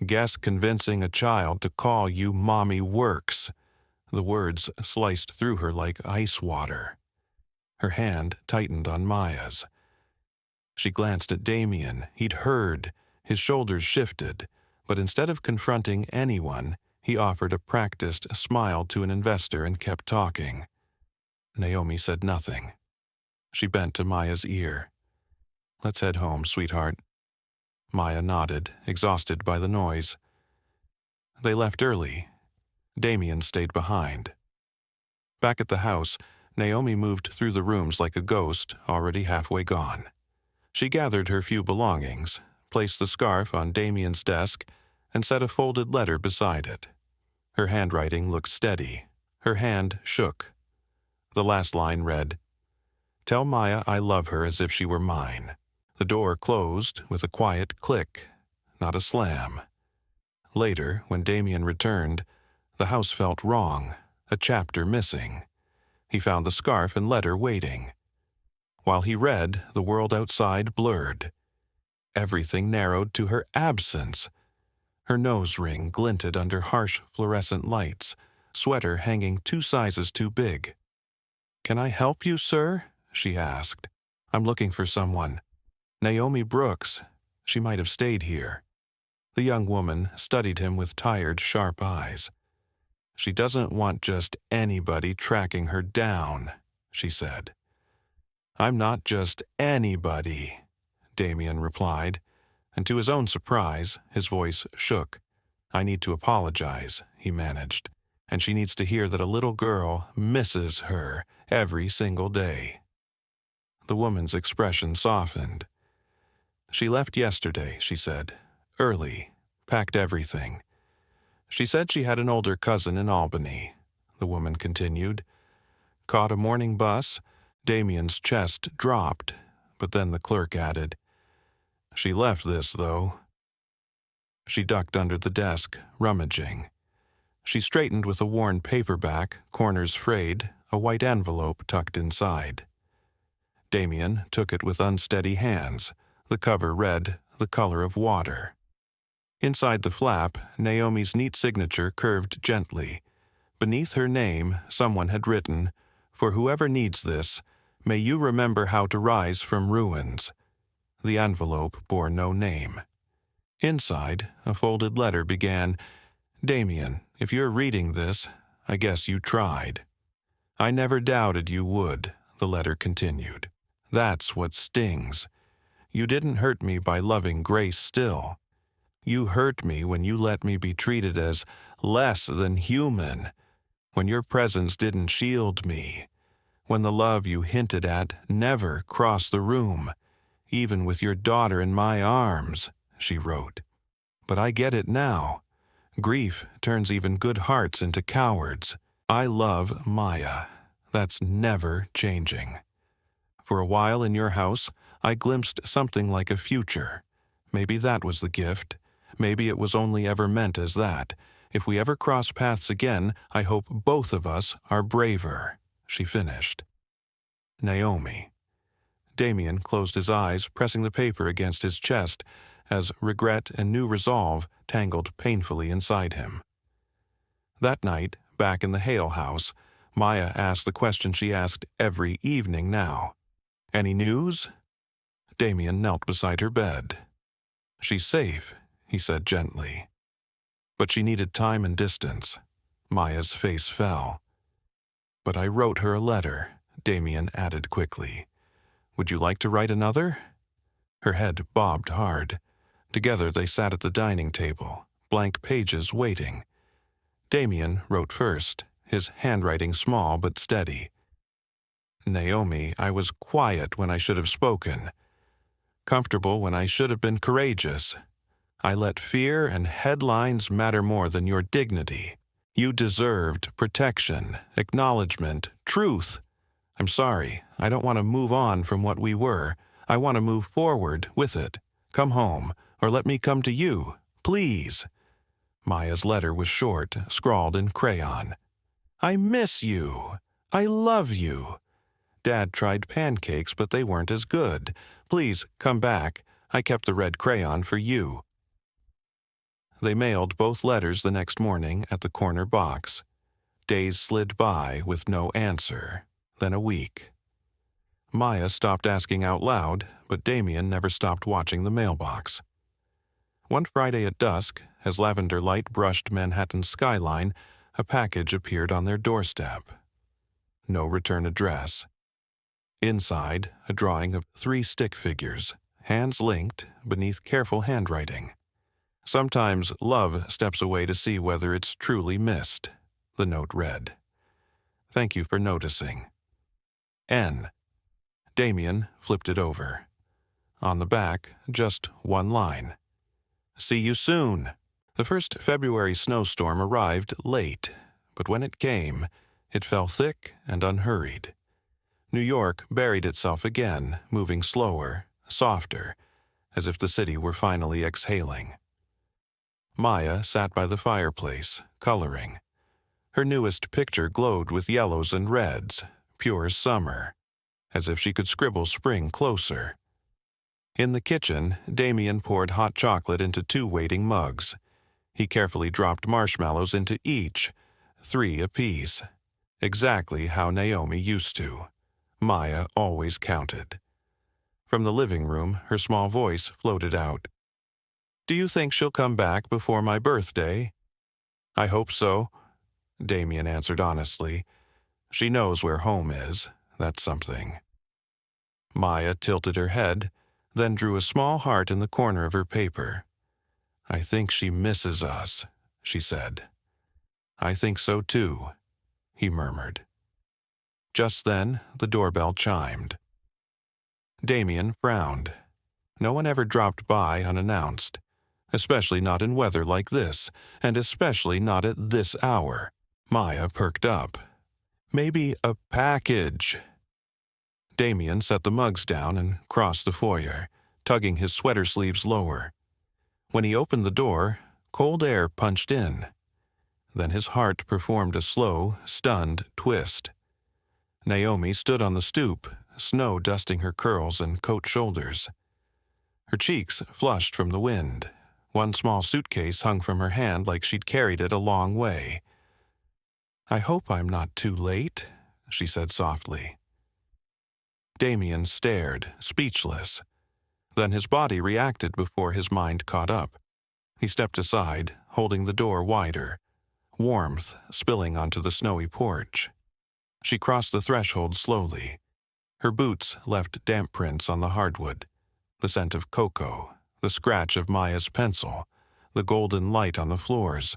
"Guess convincing a child to call you Mommy works." The words sliced through her like ice water. Her hand tightened on Maya's. She glanced at Damian. He'd heard. His shoulders shifted, but instead of confronting anyone, he offered a practiced smile to an investor and kept talking. Naomi said nothing. She bent to Maya's ear. "Let's head home, sweetheart." Maya nodded, exhausted by the noise. They left early. Damian stayed behind. Back at the house, Naomi moved through the rooms like a ghost, already halfway gone. She gathered her few belongings, placed the scarf on Damian's desk, and set a folded letter beside it. Her handwriting looked steady. Her hand shook. The last line read, Tell Maya I love her as if she were mine. The door closed with a quiet click, not a slam. Later, when Damian returned, the house felt wrong, a chapter missing. He found the scarf and letter waiting. While he read, the world outside blurred. Everything narrowed to her absence. Her nose ring glinted under harsh fluorescent lights, sweater hanging 2 sizes too big. "Can I help you, sir?" she asked. "I'm looking for someone. Naomi Brooks. She might have stayed here." The young woman studied him with tired, sharp eyes. "She doesn't want just anybody tracking her down," she said. "I'm not just anybody," Damian replied, and to his own surprise, his voice shook. "I need to apologize," he managed, "and she needs to hear that a little girl misses her every single day." The woman's expression softened. "She left yesterday," she said. "Early. Packed everything. She said she had an older cousin in Albany," the woman continued. "Caught a morning bus." Damian's chest dropped, but then the clerk added, "She left this, though." She ducked under the desk, rummaging. She straightened with a worn paperback, corners frayed, a white envelope tucked inside. Damian took it with unsteady hands. The cover read, "The color of water." Inside the flap, Naomi's neat signature curved gently. Beneath her name, someone had written, "For whoever needs this, may you remember how to rise from ruins." The envelope bore no name. Inside, a folded letter began, "Damian, if you're reading this, I guess you tried." "I never doubted you would," the letter continued. "That's what stings. You didn't hurt me by loving Grace still. You hurt me when you let me be treated as less than human, when your presence didn't shield me, when the love you hinted at never crossed the room, even with your daughter in my arms," she wrote. "But I get it now. Grief turns even good hearts into cowards. I love Maya. That's never changing. For a while in your house, I glimpsed something like a future. Maybe that was the gift. Maybe it was only ever meant as that. If we ever cross paths again, I hope both of us are braver," she finished. Naomi. Damian closed his eyes, pressing the paper against his chest, as regret and new resolve tangled painfully inside him. That night, back in the Hale house, Maya asked the question she asked every evening now. "Any news?" Damian knelt beside her bed. "She's safe," he said gently. "But she needed time and distance." Maya's face fell. "But I wrote her a letter," Damian added quickly. "Would you like to write another?" Her head bobbed hard. Together they sat at the dining table, blank pages waiting. Damian wrote first, his handwriting small but steady. "Naomi, I was quiet when I should have spoken. Comfortable when I should have been courageous. I let fear and headlines matter more than your dignity. You deserved protection, acknowledgement, truth. I'm sorry, I don't want to move on from what we were. I want to move forward with it. Come home, or let me come to you, please." Maya's letter was short, scrawled in crayon. "I miss you. I love you. Dad tried pancakes, but they weren't as good. Please come back. I kept the red crayon for you." They mailed both letters the next morning at the corner box. Days slid by with no answer, then a week. Maya stopped asking out loud, but Damian never stopped watching the mailbox. One Friday at dusk, as lavender light brushed Manhattan's skyline, a package appeared on their doorstep. No return address. Inside, a drawing of 3 stick figures, hands linked beneath careful handwriting. "Sometimes love steps away to see whether it's truly missed," the note read. "Thank you for noticing. N." Damian flipped it over. On the back, just one line. "See you soon." The first February snowstorm arrived late, but when it came, it fell thick and unhurried. New York buried itself again, moving slower, softer, as if the city were finally exhaling. Maya sat by the fireplace, coloring. Her newest picture glowed with yellows and reds, pure as summer, as if she could scribble spring closer. In the kitchen, Damian poured hot chocolate into 2 waiting mugs. He carefully dropped marshmallows into each, 3 apiece, exactly how Naomi used to. Maya always counted. From the living room, her small voice floated out. "Do you think she'll come back before my birthday?" "I hope so," Damian answered honestly. "She knows where home is. That's something." Maya tilted her head, then drew a small heart in the corner of her paper. "I think she misses us," she said. "I think so too," he murmured. Just then, the doorbell chimed. Damian frowned. No one ever dropped by unannounced, especially not in weather like this, and especially not at this hour. Maya perked up. "Maybe a package." Damian set the mugs down and crossed the foyer, tugging his sweater sleeves lower. When he opened the door, cold air punched in. Then his heart performed a slow, stunned twist. Naomi stood on the stoop, snow dusting her curls and coat shoulders. Her cheeks flushed from the wind. One small suitcase hung from her hand like she'd carried it a long way. "I hope I'm not too late," she said softly. Damian stared, speechless. Then his body reacted before his mind caught up. He stepped aside, holding the door wider, warmth spilling onto the snowy porch. She crossed the threshold slowly. Her boots left damp prints on the hardwood, the scent of cocoa, the scratch of Maya's pencil, the golden light on the floors,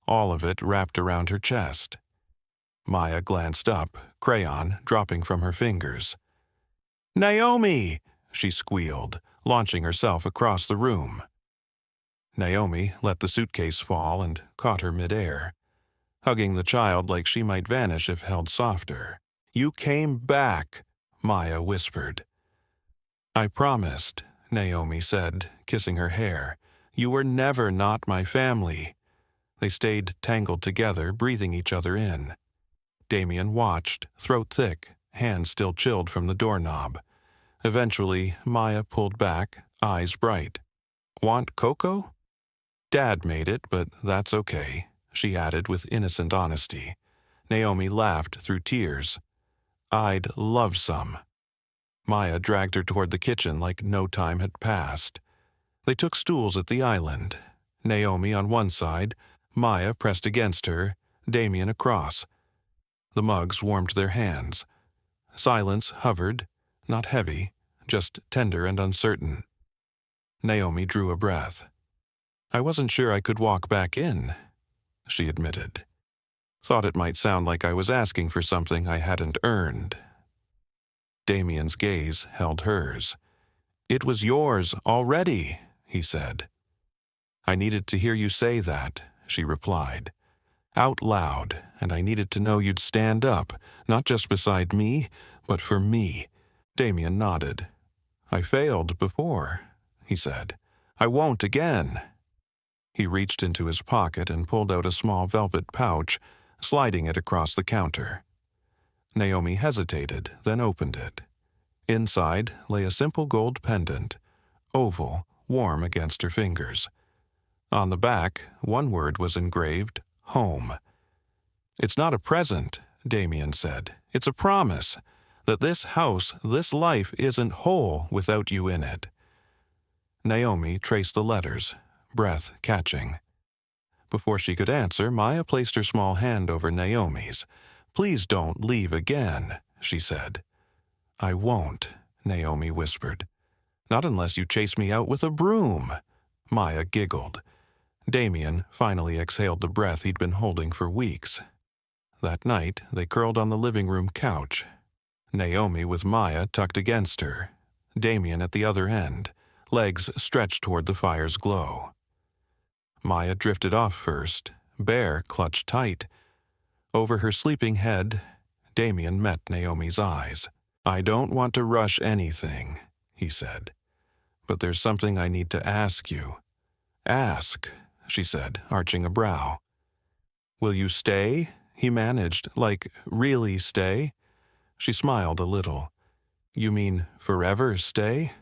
all of it wrapped around her chest. Maya glanced up, crayon dropping from her fingers. "Naomi!" she squealed, launching herself across the room. Naomi let the suitcase fall and caught her midair, hugging the child like she might vanish if held softer. "You came back," Maya whispered. "I promised," Naomi said, kissing her hair. "You were never not my family." They stayed tangled together, breathing each other in. Damian watched, throat thick, hands still chilled from the doorknob. Eventually, Maya pulled back, eyes bright. "Want cocoa?" "Dad made it, but that's okay," she added with innocent honesty. Naomi laughed through tears. "I'd love some." Maya dragged her toward the kitchen like no time had passed. They took stools at the island. Naomi on one side, Maya pressed against her, Damian across. The mugs warmed their hands. Silence hovered, not heavy, just tender and uncertain. Naomi drew a breath. "I wasn't sure I could walk back in," she admitted. "Thought it might sound like I was asking for something I hadn't earned." Damian's gaze held hers. "It was yours already," he said. "I needed to hear you say that," she replied. "Out loud, and I needed to know you'd stand up, not just beside me, but for me." Damian nodded. "I failed before," he said. "I won't again." He reached into his pocket and pulled out a small velvet pouch, sliding it across the counter. Naomi hesitated, then opened it. Inside lay a simple gold pendant, oval, warm against her fingers. On the back, one word was engraved, "Home." "It's not a present," Damian said. "It's a promise that this house, this life isn't whole without you in it." Naomi traced the letters, breath catching. Before she could answer, Maya placed her small hand over Naomi's. "Please don't leave again," she said. "I won't," Naomi whispered. "Not unless you chase me out with a broom." Maya giggled. Damian finally exhaled the breath he'd been holding for weeks. That night, they curled on the living room couch. Naomi with Maya tucked against her, Damian at the other end, legs stretched toward the fire's glow. Maya drifted off first, Bear clutched tight. Over her sleeping head, Damian met Naomi's eyes. I don't want to rush anything, he said, but there's something I need to ask you. Ask, she said, arching a brow. Will you stay? He managed, like, really stay? She smiled a little. You mean forever stay?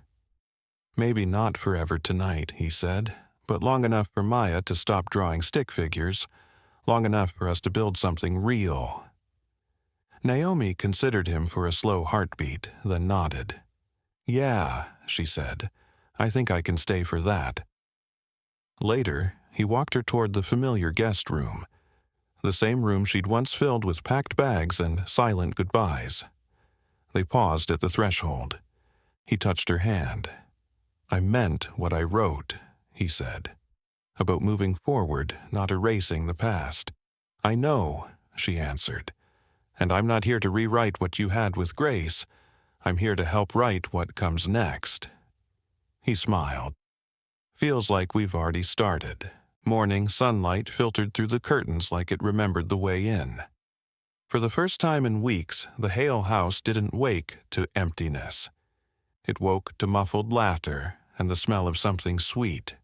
Maybe not forever tonight, he said, but long enough for Maya to stop drawing stick figures, long enough for us to build something real. Naomi considered him for a slow heartbeat, then nodded. Yeah, she said, I think I can stay for that. Later, he walked her toward the familiar guest room, the same room she'd once filled with packed bags and silent goodbyes. They paused at the threshold. He touched her hand. I meant what I wrote, he said, about moving forward, not erasing the past. I know, she answered, and I'm not here to rewrite what you had with Grace. I'm here to help write what comes next. He smiled. Feels like we've already started. Morning sunlight filtered through the curtains like it remembered the way in. For the first time in weeks, the Hale house didn't wake to emptiness. It woke to muffled laughter and the smell of something sweet.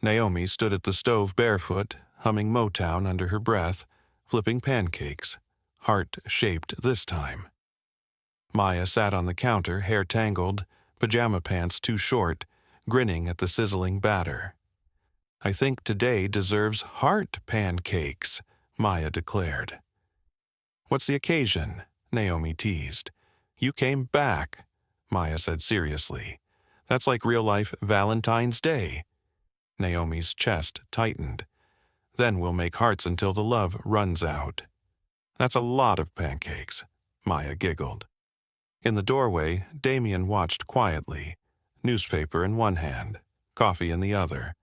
Naomi stood at the stove barefoot, humming Motown under her breath, flipping pancakes, heart-shaped this time. Maya sat on the counter, hair tangled, pajama pants too short, grinning at the sizzling batter. I think today deserves heart pancakes, Maya declared. What's the occasion? Naomi teased. You came back, Maya said seriously. That's like real-life Valentine's Day. Naomi's chest tightened. Then we'll make hearts until the love runs out. That's a lot of pancakes, Maya giggled. In the doorway, Damian watched quietly, newspaper in one hand, coffee in the other.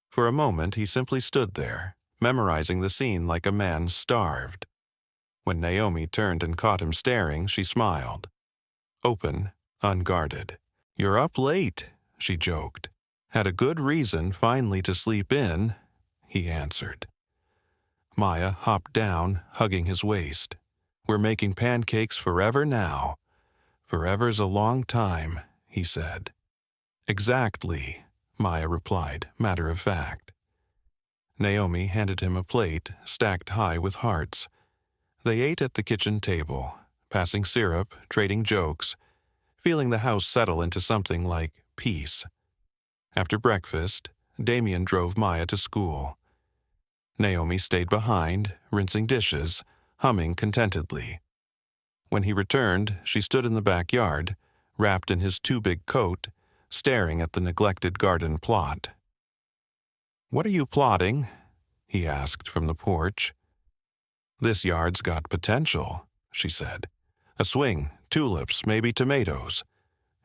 For a moment, he simply stood there, memorizing the scene like a man starved. When Naomi turned and caught him staring, she smiled. Open, unguarded. You're up late, she joked. Had a good reason finally to sleep in, he answered. Maya hopped down, hugging his waist. We're making pancakes forever now. Forever's a long time, he said. Exactly, Maya replied, matter of fact. Naomi handed him a plate stacked high with hearts. They ate at the kitchen table, passing syrup, trading jokes, feeling the house settle into something like peace. After breakfast, Damian drove Maya to school. Naomi stayed behind, rinsing dishes, humming contentedly. When he returned, she stood in the backyard, wrapped in his too-big coat, staring at the neglected garden plot. What are you plotting? He asked from the porch. This yard's got potential, she said. A swing, tulips, maybe tomatoes.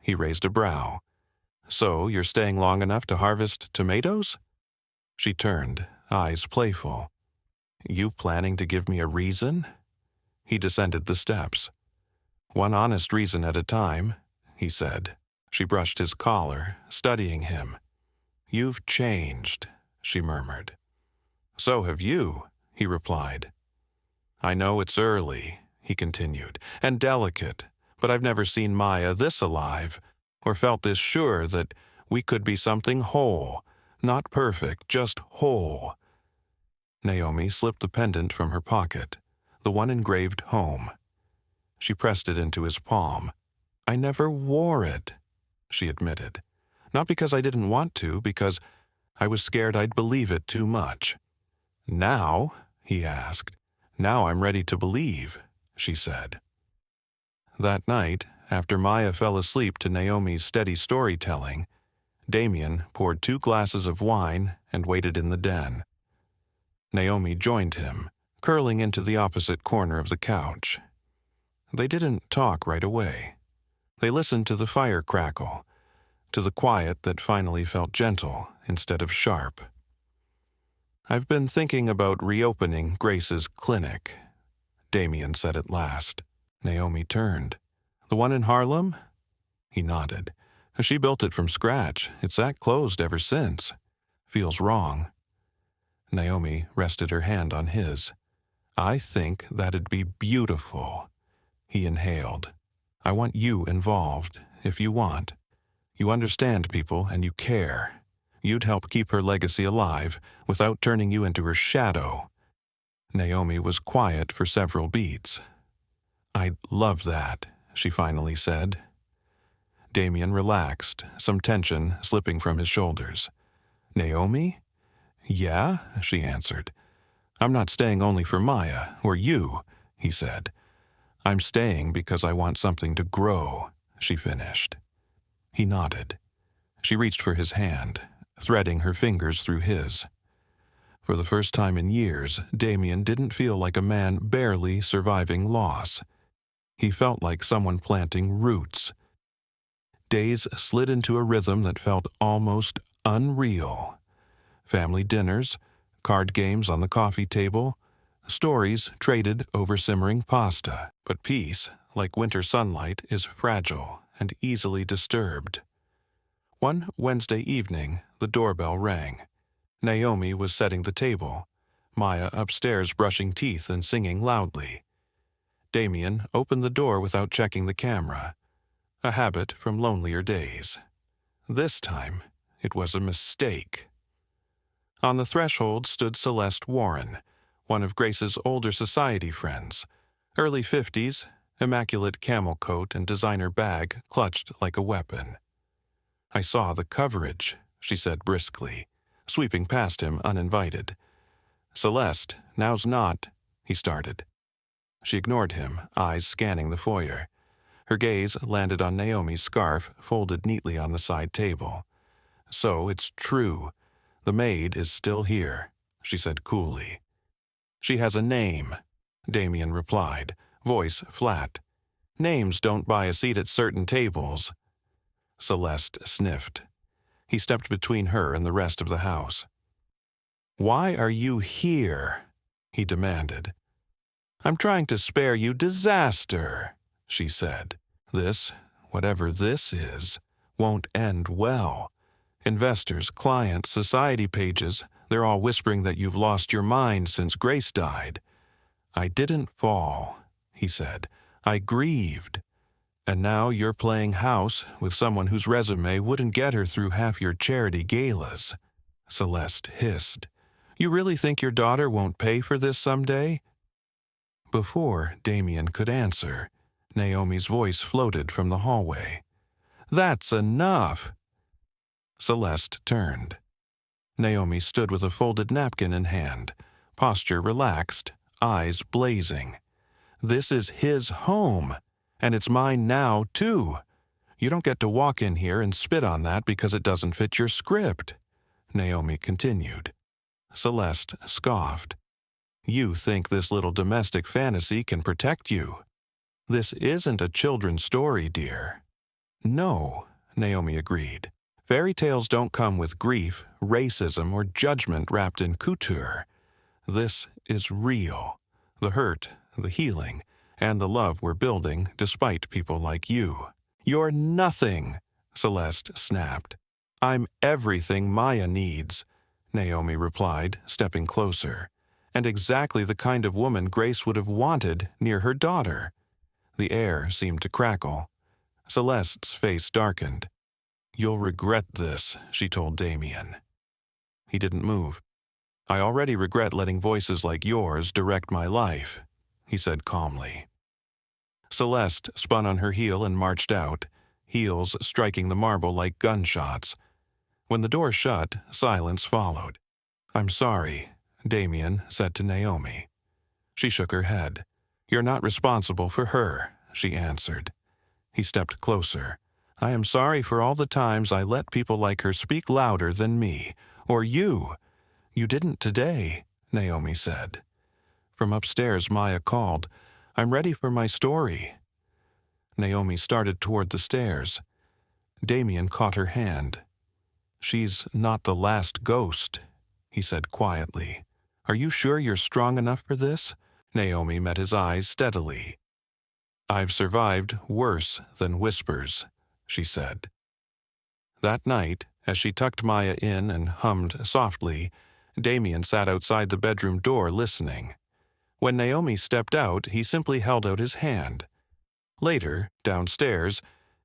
He raised a brow. So you're staying long enough to harvest tomatoes? She turned, eyes playful. You planning to give me a reason? He descended the steps. One honest reason at a time, he said. She brushed his collar, studying him. You've changed, she murmured. So have you, he replied. I know it's early, he continued, and delicate, but I've never seen Maya this alive, or felt this sure that we could be something whole, not perfect, just whole. Naomi slipped the pendant from her pocket, the one engraved Home. She pressed it into his palm. I never wore it, she admitted. Not because I didn't want to, because I was scared I'd believe it too much. Now, he asked. Now I'm ready to believe, she said. That night, after Maya fell asleep to Naomi's steady storytelling, Damian poured 2 glasses of wine and waited in the den. Naomi joined him, curling into the opposite corner of the couch. They didn't talk right away. They listened to the fire crackle, to the quiet that finally felt gentle instead of sharp. I've been thinking about reopening Grace's clinic, Damian said at last. Naomi turned. The one in Harlem? He nodded. She built it from scratch. It's sat closed ever since. Feels wrong. Naomi rested her hand on his. I think that'd be beautiful. He inhaled. I want you involved, if you want. You understand people and you care. You'd help keep her legacy alive without turning you into her shadow." Naomi was quiet for several beats. "I'd love that," she finally said. Damian relaxed, some tension slipping from his shoulders. "Naomi?" "Yeah," she answered. "I'm not staying only for Maya, or you," he said. "I'm staying because I want something to grow," she finished. He nodded. She reached for his hand, threading her fingers through his. For the first time in years, Damian didn't feel like a man barely surviving loss. He felt like someone planting roots. Days slid into a rhythm that felt almost unreal. Family dinners, card games on the coffee table, stories traded over simmering pasta. But peace, like winter sunlight, is fragile and easily disturbed. One Wednesday evening, the doorbell rang. Naomi was setting the table, Maya upstairs brushing teeth and singing loudly. Damian opened the door without checking the camera, a habit from lonelier days. This time, it was a mistake. On the threshold stood Celeste Warren, one of Grace's older society friends, early 50s, immaculate camel coat and designer bag clutched like a weapon. "I saw the coverage," she said briskly, sweeping past him uninvited. "Celeste, now's not," he started. She ignored him, eyes scanning the foyer. Her gaze landed on Naomi's scarf folded neatly on the side table. "So it's true. The maid is still here," she said coolly. "She has a name," Damian replied, voice flat. "Names don't buy a seat at certain tables." Celeste sniffed. He stepped between her and the rest of the house. "Why are you here?" he demanded. "I'm trying to spare you disaster," she said. "This, whatever this is, won't end well. Investors, clients, society pages, they're all whispering that you've lost your mind since Grace died." "I didn't fall," he said. "I grieved. And now you're playing house with someone whose resume wouldn't get her through half your charity galas." Celeste hissed. "You really think your daughter won't pay for this someday?" Before Damian could answer, Naomi's voice floated from the hallway. "That's enough!" Celeste turned. Naomi stood with a folded napkin in hand, posture relaxed, eyes blazing. "This is his home, and it's mine now, too. You don't get to walk in here and spit on that because it doesn't fit your script," Naomi continued. Celeste scoffed. "You think this little domestic fantasy can protect you. This isn't a children's story, dear." "No," Naomi agreed. "Fairy tales don't come with grief, racism, or judgment wrapped in couture. This is real. The hurt, the healing, and the love we're building despite people like you." "You're nothing," Celeste snapped. "I'm everything Maya needs," Naomi replied, stepping closer, "and exactly the kind of woman Grace would have wanted near her daughter." The air seemed to crackle. Celeste's face darkened. "You'll regret this," she told Damian. He didn't move. "I already regret letting voices like yours direct my life," he said calmly. Celeste spun on her heel and marched out, heels striking the marble like gunshots. When the door shut, silence followed. "I'm sorry," Damian said to Naomi. She shook her head. "You're not responsible for her," she answered. He stepped closer. "I am sorry for all the times I let people like her speak louder than me, or you." "You didn't today," Naomi said. From upstairs, Maya called, "I'm ready for my story." Naomi started toward the stairs. Damian caught her hand. "She's not the last ghost," he said quietly. "Are you sure you're strong enough for this?" Naomi met his eyes steadily. "I've survived worse than whispers," she said. That night, as she tucked Maya in and hummed softly, Damian sat outside the bedroom door listening. When Naomi stepped out, he simply held out his hand. Later, downstairs,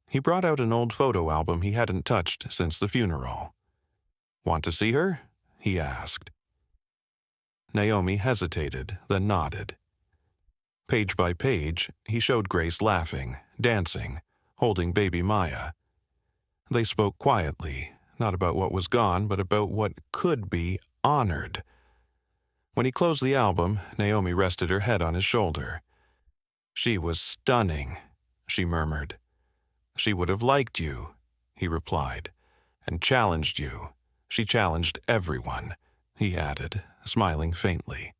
he brought out an old photo album he hadn't touched since the funeral. "Want to see her?" he asked. Naomi hesitated, then nodded. Page by page, he showed Grace laughing, dancing, holding baby Maya. They spoke quietly, not about what was gone, but about what could be honored. When he closed the album, Naomi rested her head on his shoulder. "She was stunning," she murmured. "She would have liked you," he replied, "and challenged you. She challenged everyone," he added, smiling faintly.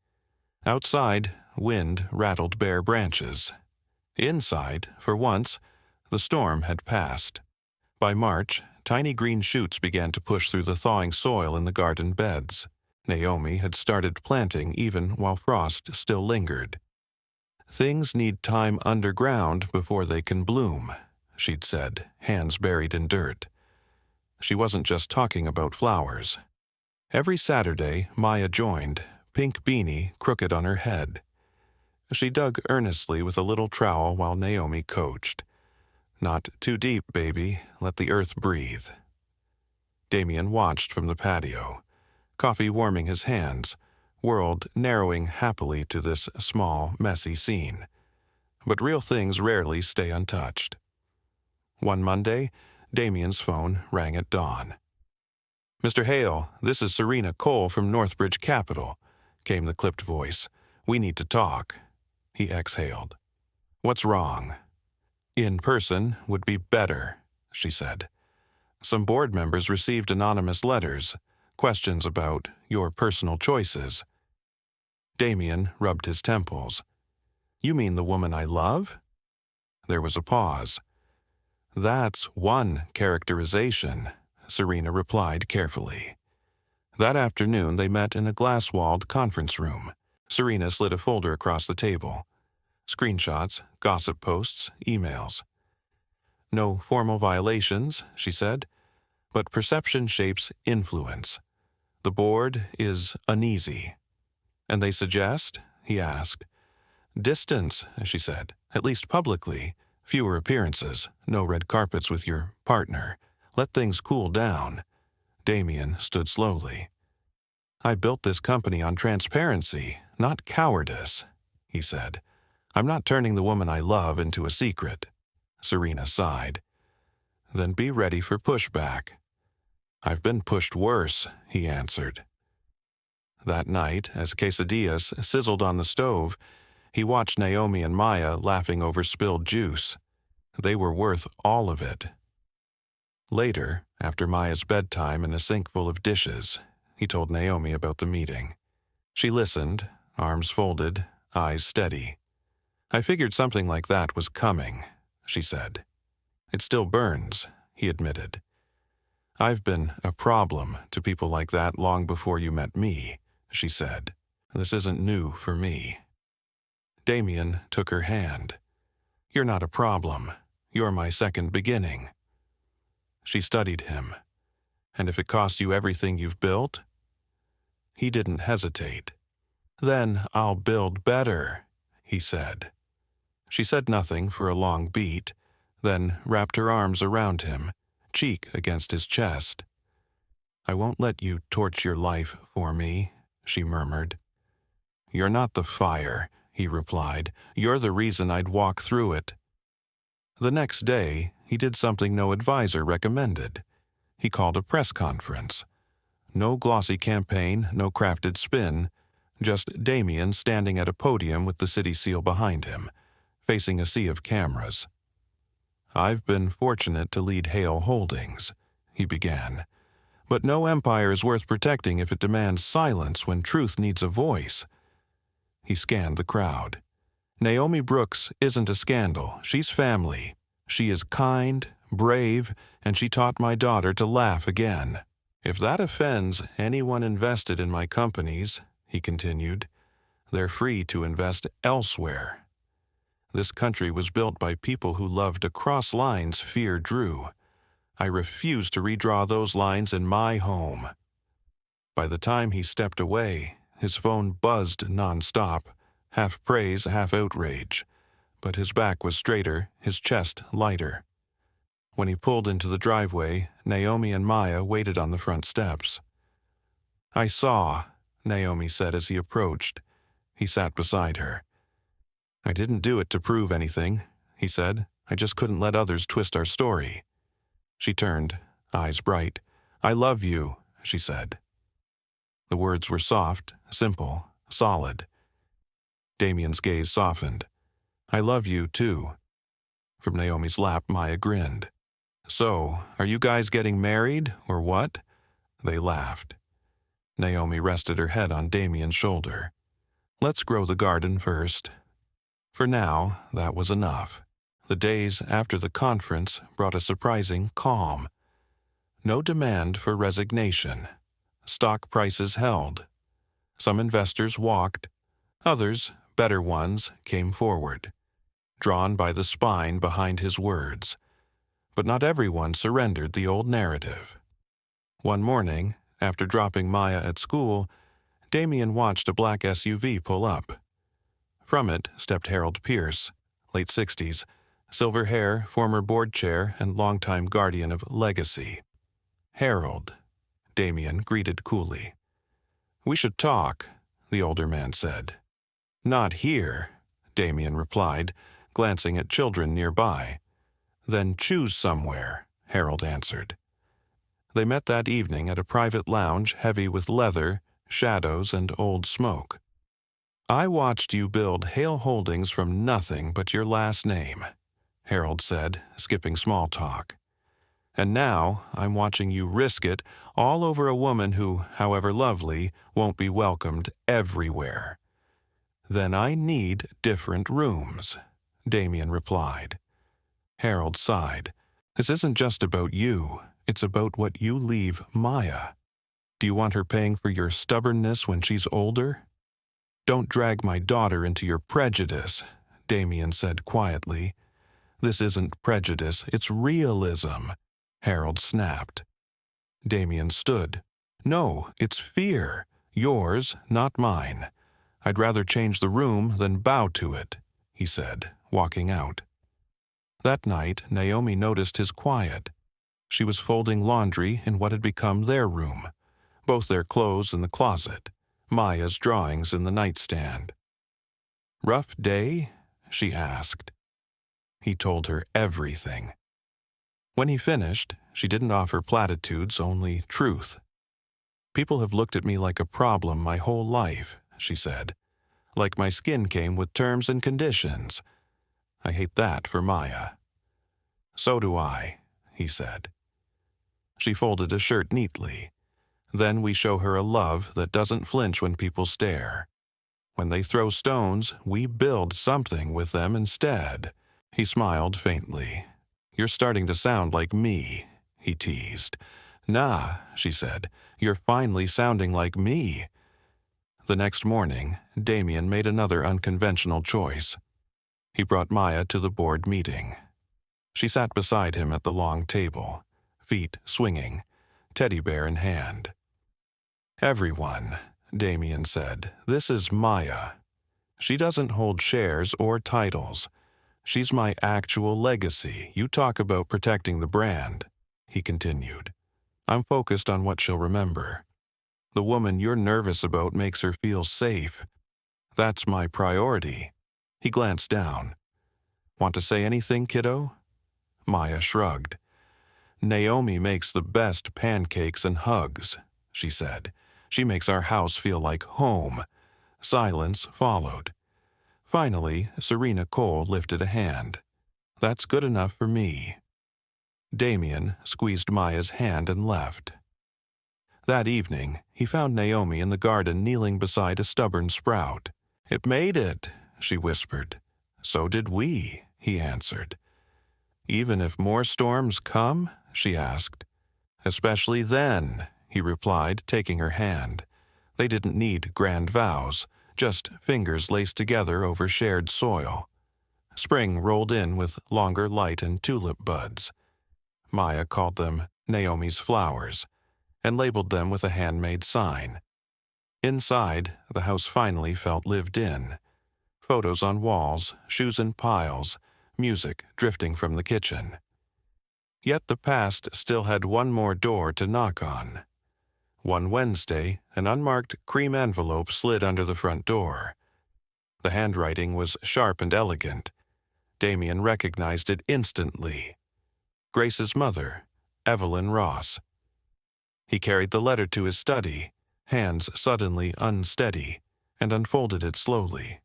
Outside, wind rattled bare branches. Inside, for once, the storm had passed. By March, tiny green shoots began to push through the thawing soil in the garden beds. Naomi had started planting even while frost still lingered. "Things need time underground before they can bloom," she'd said, hands buried in dirt. She wasn't just talking about flowers. Every Saturday, Maya joined, pink beanie crooked on her head. She dug earnestly with a little trowel while Naomi coached. "Not too deep, baby. Let the earth breathe." Damian watched from the patio, coffee warming his hands, world narrowing happily to this small, messy scene. But real things rarely stay untouched. One Monday, Damian's phone rang at dawn. "Mr. Hale, this is Serena Cole from Northbridge Capital," came the clipped voice. "We need to talk." He exhaled. "What's wrong?" "In person would be better," she said. "Some board members received anonymous letters, questions about your personal choices." Damian rubbed his temples. "You mean the woman I love?" There was a pause. "That's one characterization," Serena replied carefully. That afternoon they met in a glass-walled conference room. Serena slid a folder across the table. Screenshots, gossip posts, emails. "No formal violations," she said, "but perception shapes influence. The board is uneasy." "And they suggest?" he asked. "Distance," she said, "at least publicly. Fewer appearances, no red carpets with your partner. Let things cool down." Damian stood slowly. "I built this company on transparency, not cowardice," he said. "I'm not turning the woman I love into a secret." Serena sighed. "Then be ready for pushback." "I've been pushed worse," he answered. That night, as quesadillas sizzled on the stove, he watched Naomi and Maya laughing over spilled juice. They were worth all of it. Later, after Maya's bedtime and a sink full of dishes, he told Naomi about the meeting. She listened, arms folded, eyes steady. "I figured something like that was coming," she said. "It still burns," he admitted. "I've been a problem to people like that long before you met me," she said. "This isn't new for me." Damian took her hand. "You're not a problem. You're my second beginning." She studied him. "And if it costs you everything you've built?" He didn't hesitate. "Then I'll build better," he said. She said nothing for a long beat, then wrapped her arms around him, cheek against his chest. "I won't let you torch your life for me," she murmured. "You're not the fire," he replied. "You're the reason I'd walk through it." The next day, he did something no advisor recommended. He called a press conference. No glossy campaign, no crafted spin, just Damian standing at a podium with the city seal behind him, facing a sea of cameras. "I've been fortunate to lead Hale Holdings," he began. "But no empire is worth protecting if it demands silence when truth needs a voice." He scanned the crowd. "Naomi Brooks isn't a scandal. She's family. She is kind, brave, and she taught my daughter to laugh again. If that offends anyone invested in my companies," he continued, "they're free to invest elsewhere. This country was built by people who loved to cross lines fear drew. I refuse to redraw those lines in my home." By the time he stepped away, his phone buzzed nonstop, half praise, half outrage. but his back was straighter, his chest lighter. When he pulled into the driveway, Naomi and Maya waited on the front steps. "I saw," Naomi said as he approached. He sat beside her. "I didn't do it to prove anything," he said. "I just couldn't let others twist our story." She turned, eyes bright. "I love you," she said. The words were soft, simple, solid. Damian's gaze softened. "I love you, too." From Naomi's lap, Maya grinned. "So, are you guys getting married, or what?" They laughed. Naomi rested her head on Damian's shoulder. "Let's grow the garden first." For now, that was enough. The days after the conference brought a surprising calm. No demand for resignation. Stock prices held. Some investors walked. Others, better ones, came forward, drawn by the spine behind his words. But not everyone surrendered the old narrative. One morning, after dropping Maya at school, Damian watched a black SUV pull up. From it stepped Harold Pierce, late 60s, silver hair, former board chair, and longtime guardian of legacy. "Harold," Damian greeted coolly. "We should talk," the older man said. "Not here," Damian replied, glancing at children nearby. "Then choose somewhere," Harold answered. They met that evening at a private lounge heavy with leather, shadows, and old smoke. "I watched you build Hale Holdings from nothing but your last name," Harold said, skipping small talk. "And now I'm watching you risk it all over a woman who, however lovely, won't be welcomed everywhere." "Then I need different rooms," Damian replied. Harold sighed. "This isn't just about you. It's about what you leave Maya. Do you want her paying for your stubbornness when she's older?" "Don't drag my daughter into your prejudice," Damian said quietly. "This isn't prejudice, it's realism," Harold snapped. Damian stood. "No, it's fear. Yours, not mine. I'd rather change the room than bow to it," he said, walking out. That night, Naomi noticed his quiet. She was folding laundry in what had become their room, both their clothes in the closet, Maya's drawings in the nightstand. "Rough day?" she asked. He told her everything. When he finished, she didn't offer platitudes, only truth. "People have looked at me like a problem my whole life," she said. "Like my skin came with terms and conditions. I hate that for Maya." "So do I," he said. She folded a shirt neatly. "Then we show her a love that doesn't flinch when people stare. When they throw stones, we build something with them instead." He smiled faintly. "You're starting to sound like me," he teased. "Nah," she said. "You're finally sounding like me." The next morning, Damian made another unconventional choice. He brought Maya to the board meeting. She sat beside him at the long table, feet swinging, teddy bear in hand. "Everyone," Damian said, "this is Maya. She doesn't hold shares or titles. She's my actual legacy. You talk about protecting the brand," he continued. "I'm focused on what she'll remember. The woman you're nervous about makes her feel safe. That's my priority." He glanced down. "Want to say anything, kiddo?" Maya shrugged. "Naomi makes the best pancakes and hugs," she said. "She makes our house feel like home." Silence followed. Finally, Serena Cole lifted a hand. "That's good enough for me." Damian squeezed Maya's hand and left. That evening, he found Naomi in the garden kneeling beside a stubborn sprout. "It made it," she whispered. "So did we," he answered. "Even if more storms come?" she asked. "Especially then," he replied, taking her hand. They didn't need grand vows, just fingers laced together over shared soil. Spring rolled in with longer light and tulip buds. Maya called them Naomi's flowers, and labeled them with a handmade sign. Inside, the house finally felt lived in. Photos on walls, shoes in piles, music drifting from the kitchen. Yet the past still had one more door to knock on. One Wednesday, an unmarked cream envelope slid under the front door. The handwriting was sharp and elegant. Damian recognized it instantly. Grace's mother, Evelyn Ross. He carried the letter to his study, hands suddenly unsteady, and unfolded it slowly.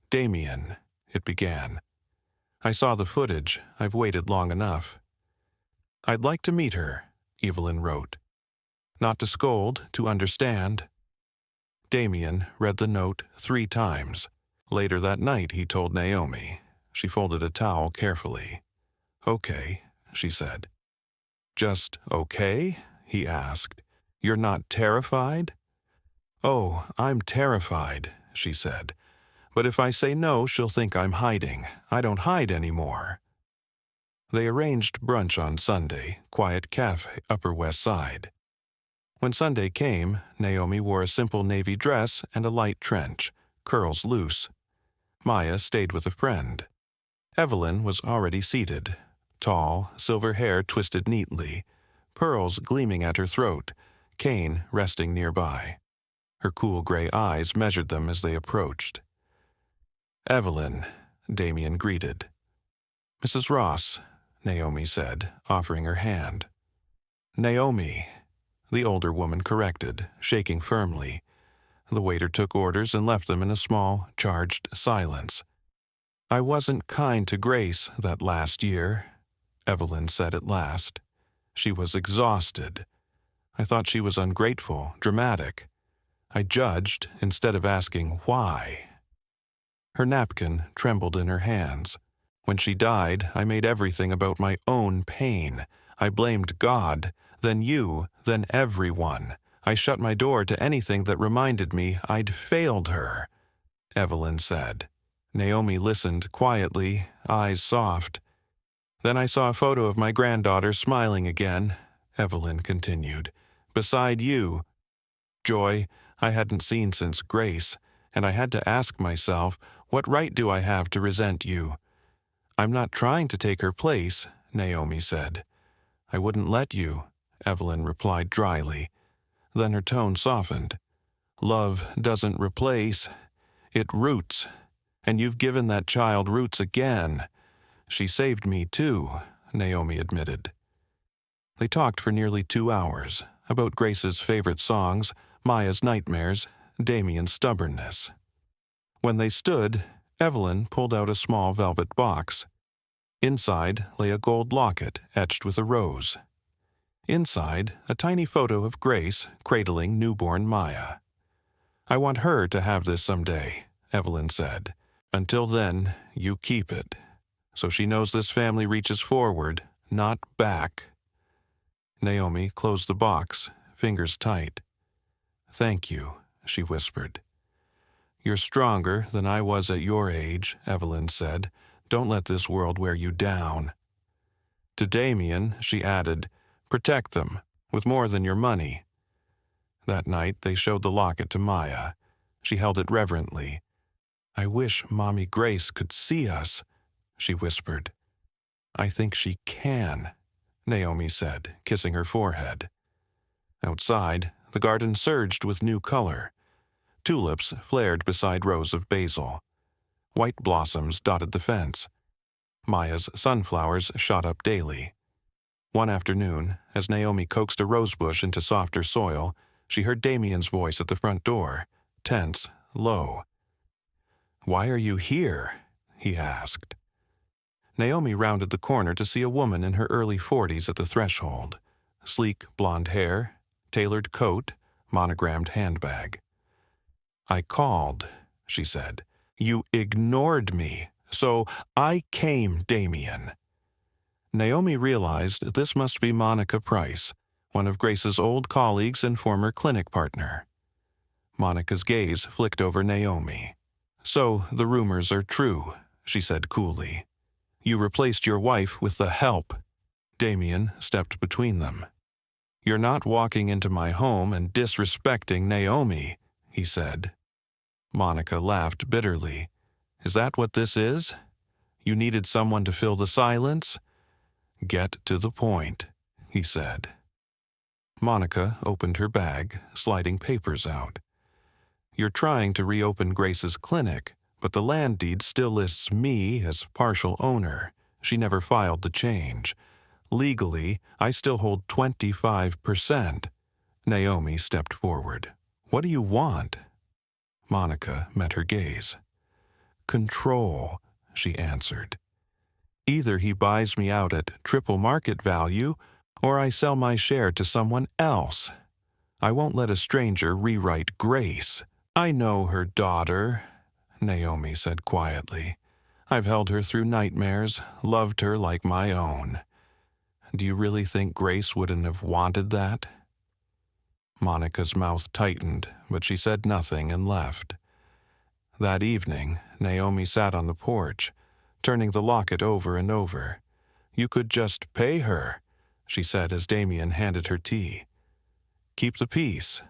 "Damian," it began. "I saw the footage. I've waited long enough." "I'd like to meet her," Evelyn wrote. "Not to scold, to understand." Damian read the note 3 times. Later that night, he told Naomi. She folded a towel carefully. "Okay," she said. "Just okay?" he asked. "You're not terrified?" "Oh, I'm terrified," she said. "But if I say no, she'll think I'm hiding. I don't hide anymore." They arranged brunch on Sunday, quiet cafe, Upper West Side. When Sunday came, Naomi wore a simple navy dress and a light trench, curls loose. Maya stayed with a friend. Evelyn was already seated, tall, silver hair twisted neatly, pearls gleaming at her throat, cane resting nearby. Her cool gray eyes measured them as they approached. "Evelyn," Damian greeted. "Mrs. Ross," Naomi said, offering her hand. "Naomi," the older woman corrected, shaking firmly. The waiter took orders and left them in a small, charged silence. "I wasn't kind to Grace that last year," Evelyn said at last. She was exhausted. "I thought she was ungrateful, dramatic. I judged instead of asking why." Her napkin trembled in her hands. "When she died, I made everything about my own pain. I blamed God, then you, then everyone. I shut my door to anything that reminded me I'd failed her," Evelyn said. Naomi listened quietly, eyes soft. "Then I saw a photo of my granddaughter smiling again," Evelyn continued. "Beside you. Joy I hadn't seen since Grace, and I had to ask myself, what right do I have to resent you?" "I'm not trying to take her place," Naomi said. "I wouldn't let you," Evelyn replied dryly. Then her tone softened. "Love doesn't replace, it roots. And you've given that child roots again." "She saved me too," Naomi admitted. They talked for nearly 2 hours, about Grace's favorite songs, Maya's nightmares, Damian's stubbornness. When they stood, Evelyn pulled out a small velvet box. Inside lay a gold locket etched with a rose. Inside, a tiny photo of Grace cradling newborn Maya. "I want her to have this someday," Evelyn said. "Until then, you keep it, so she knows this family reaches forward, not back." Naomi closed the box, fingers tight. "Thank you," she whispered. "You're stronger than I was at your age," Evelyn said. "Don't let this world wear you down." To Damian, she added, "Protect them, with more than your money." That night, they showed the locket to Maya. She held it reverently. "I wish Mommy Grace could see us," she whispered. "I think she can," Naomi said, kissing her forehead. Outside, the garden surged with new color. Tulips flared beside rows of basil. White blossoms dotted the fence. Maya's sunflowers shot up daily. One afternoon, as Naomi coaxed a rosebush into softer soil, she heard Damian's voice at the front door, tense, low. "Why are you here?" he asked. Naomi rounded the corner to see a woman in her early 40s at the threshold. Sleek blonde hair, tailored coat, monogrammed handbag. "I called," she said. "You ignored me, so I came, Damian." Naomi realized this must be Monica Price, one of Grace's old colleagues and former clinic partner. Monica's gaze flicked over Naomi. "So the rumors are true," she said coolly. "You replaced your wife with the help." Damian stepped between them. "You're not walking into my home and disrespecting Naomi," he said. Monica laughed bitterly. Is that what this is? You needed someone to fill the silence? Get to the point, he said. Monica opened her bag, sliding papers out. You're trying to reopen Grace's clinic, but the land deed still lists me as partial owner. She never filed the change. Legally, I still hold 25%. Naomi stepped forward. What do you want? Monica met her gaze. Control, she answered. Either he buys me out at triple market value, or I sell my share to someone else. I won't let a stranger rewrite Grace. I know her daughter, Naomi said quietly. I've held her through nightmares, loved her like my own. Do you really think Grace wouldn't have wanted that? Monica's mouth tightened, but she said nothing and left. That evening, Naomi sat on the porch, turning the locket over and over. You could just pay her, she said as Damian handed her tea. Keep the peace.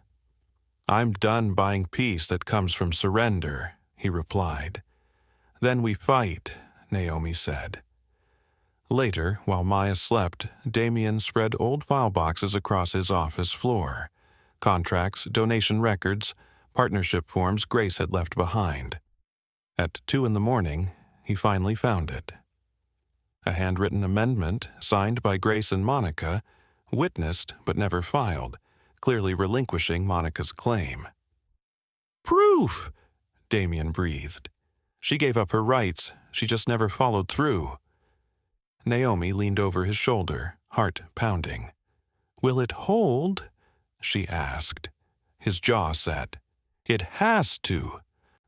I'm done buying peace that comes from surrender, he replied. Then we fight, Naomi said. Later, while Maya slept, Damian spread old file boxes across his office floor. Contracts, donation records, partnership forms Grace had left behind. At 2 a.m, he finally found it. A handwritten amendment, signed by Grace and Monica, witnessed but never filed, clearly relinquishing Monica's claim. Proof! Damian breathed. She gave up her rights, she just never followed through. Naomi leaned over his shoulder, heart pounding. Will it hold? She asked. His jaw set. It has to.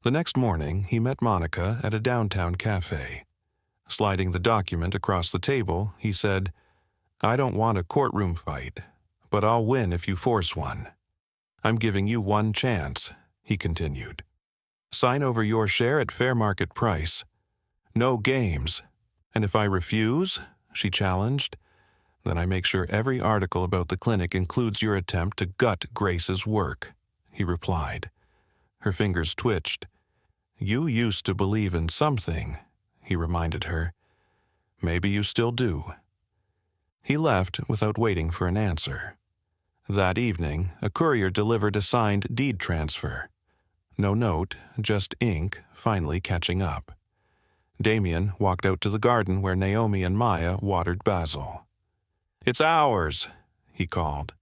The next morning, he met Monica at a downtown cafe. Sliding the document across the table, he said, I don't want a courtroom fight, but I'll win if you force one. I'm giving you one chance, he continued. Sign over your share at fair market price. No games. And if I refuse, she challenged, then I make sure every article about the clinic includes your attempt to gut Grace's work, he replied. Her fingers twitched. You used to believe in something, he reminded her. Maybe you still do. He left without waiting for an answer. That evening, a courier delivered a signed deed transfer. No note, just ink, finally catching up. Damian walked out to the garden where Naomi and Maya watered basil. It's ours, he called.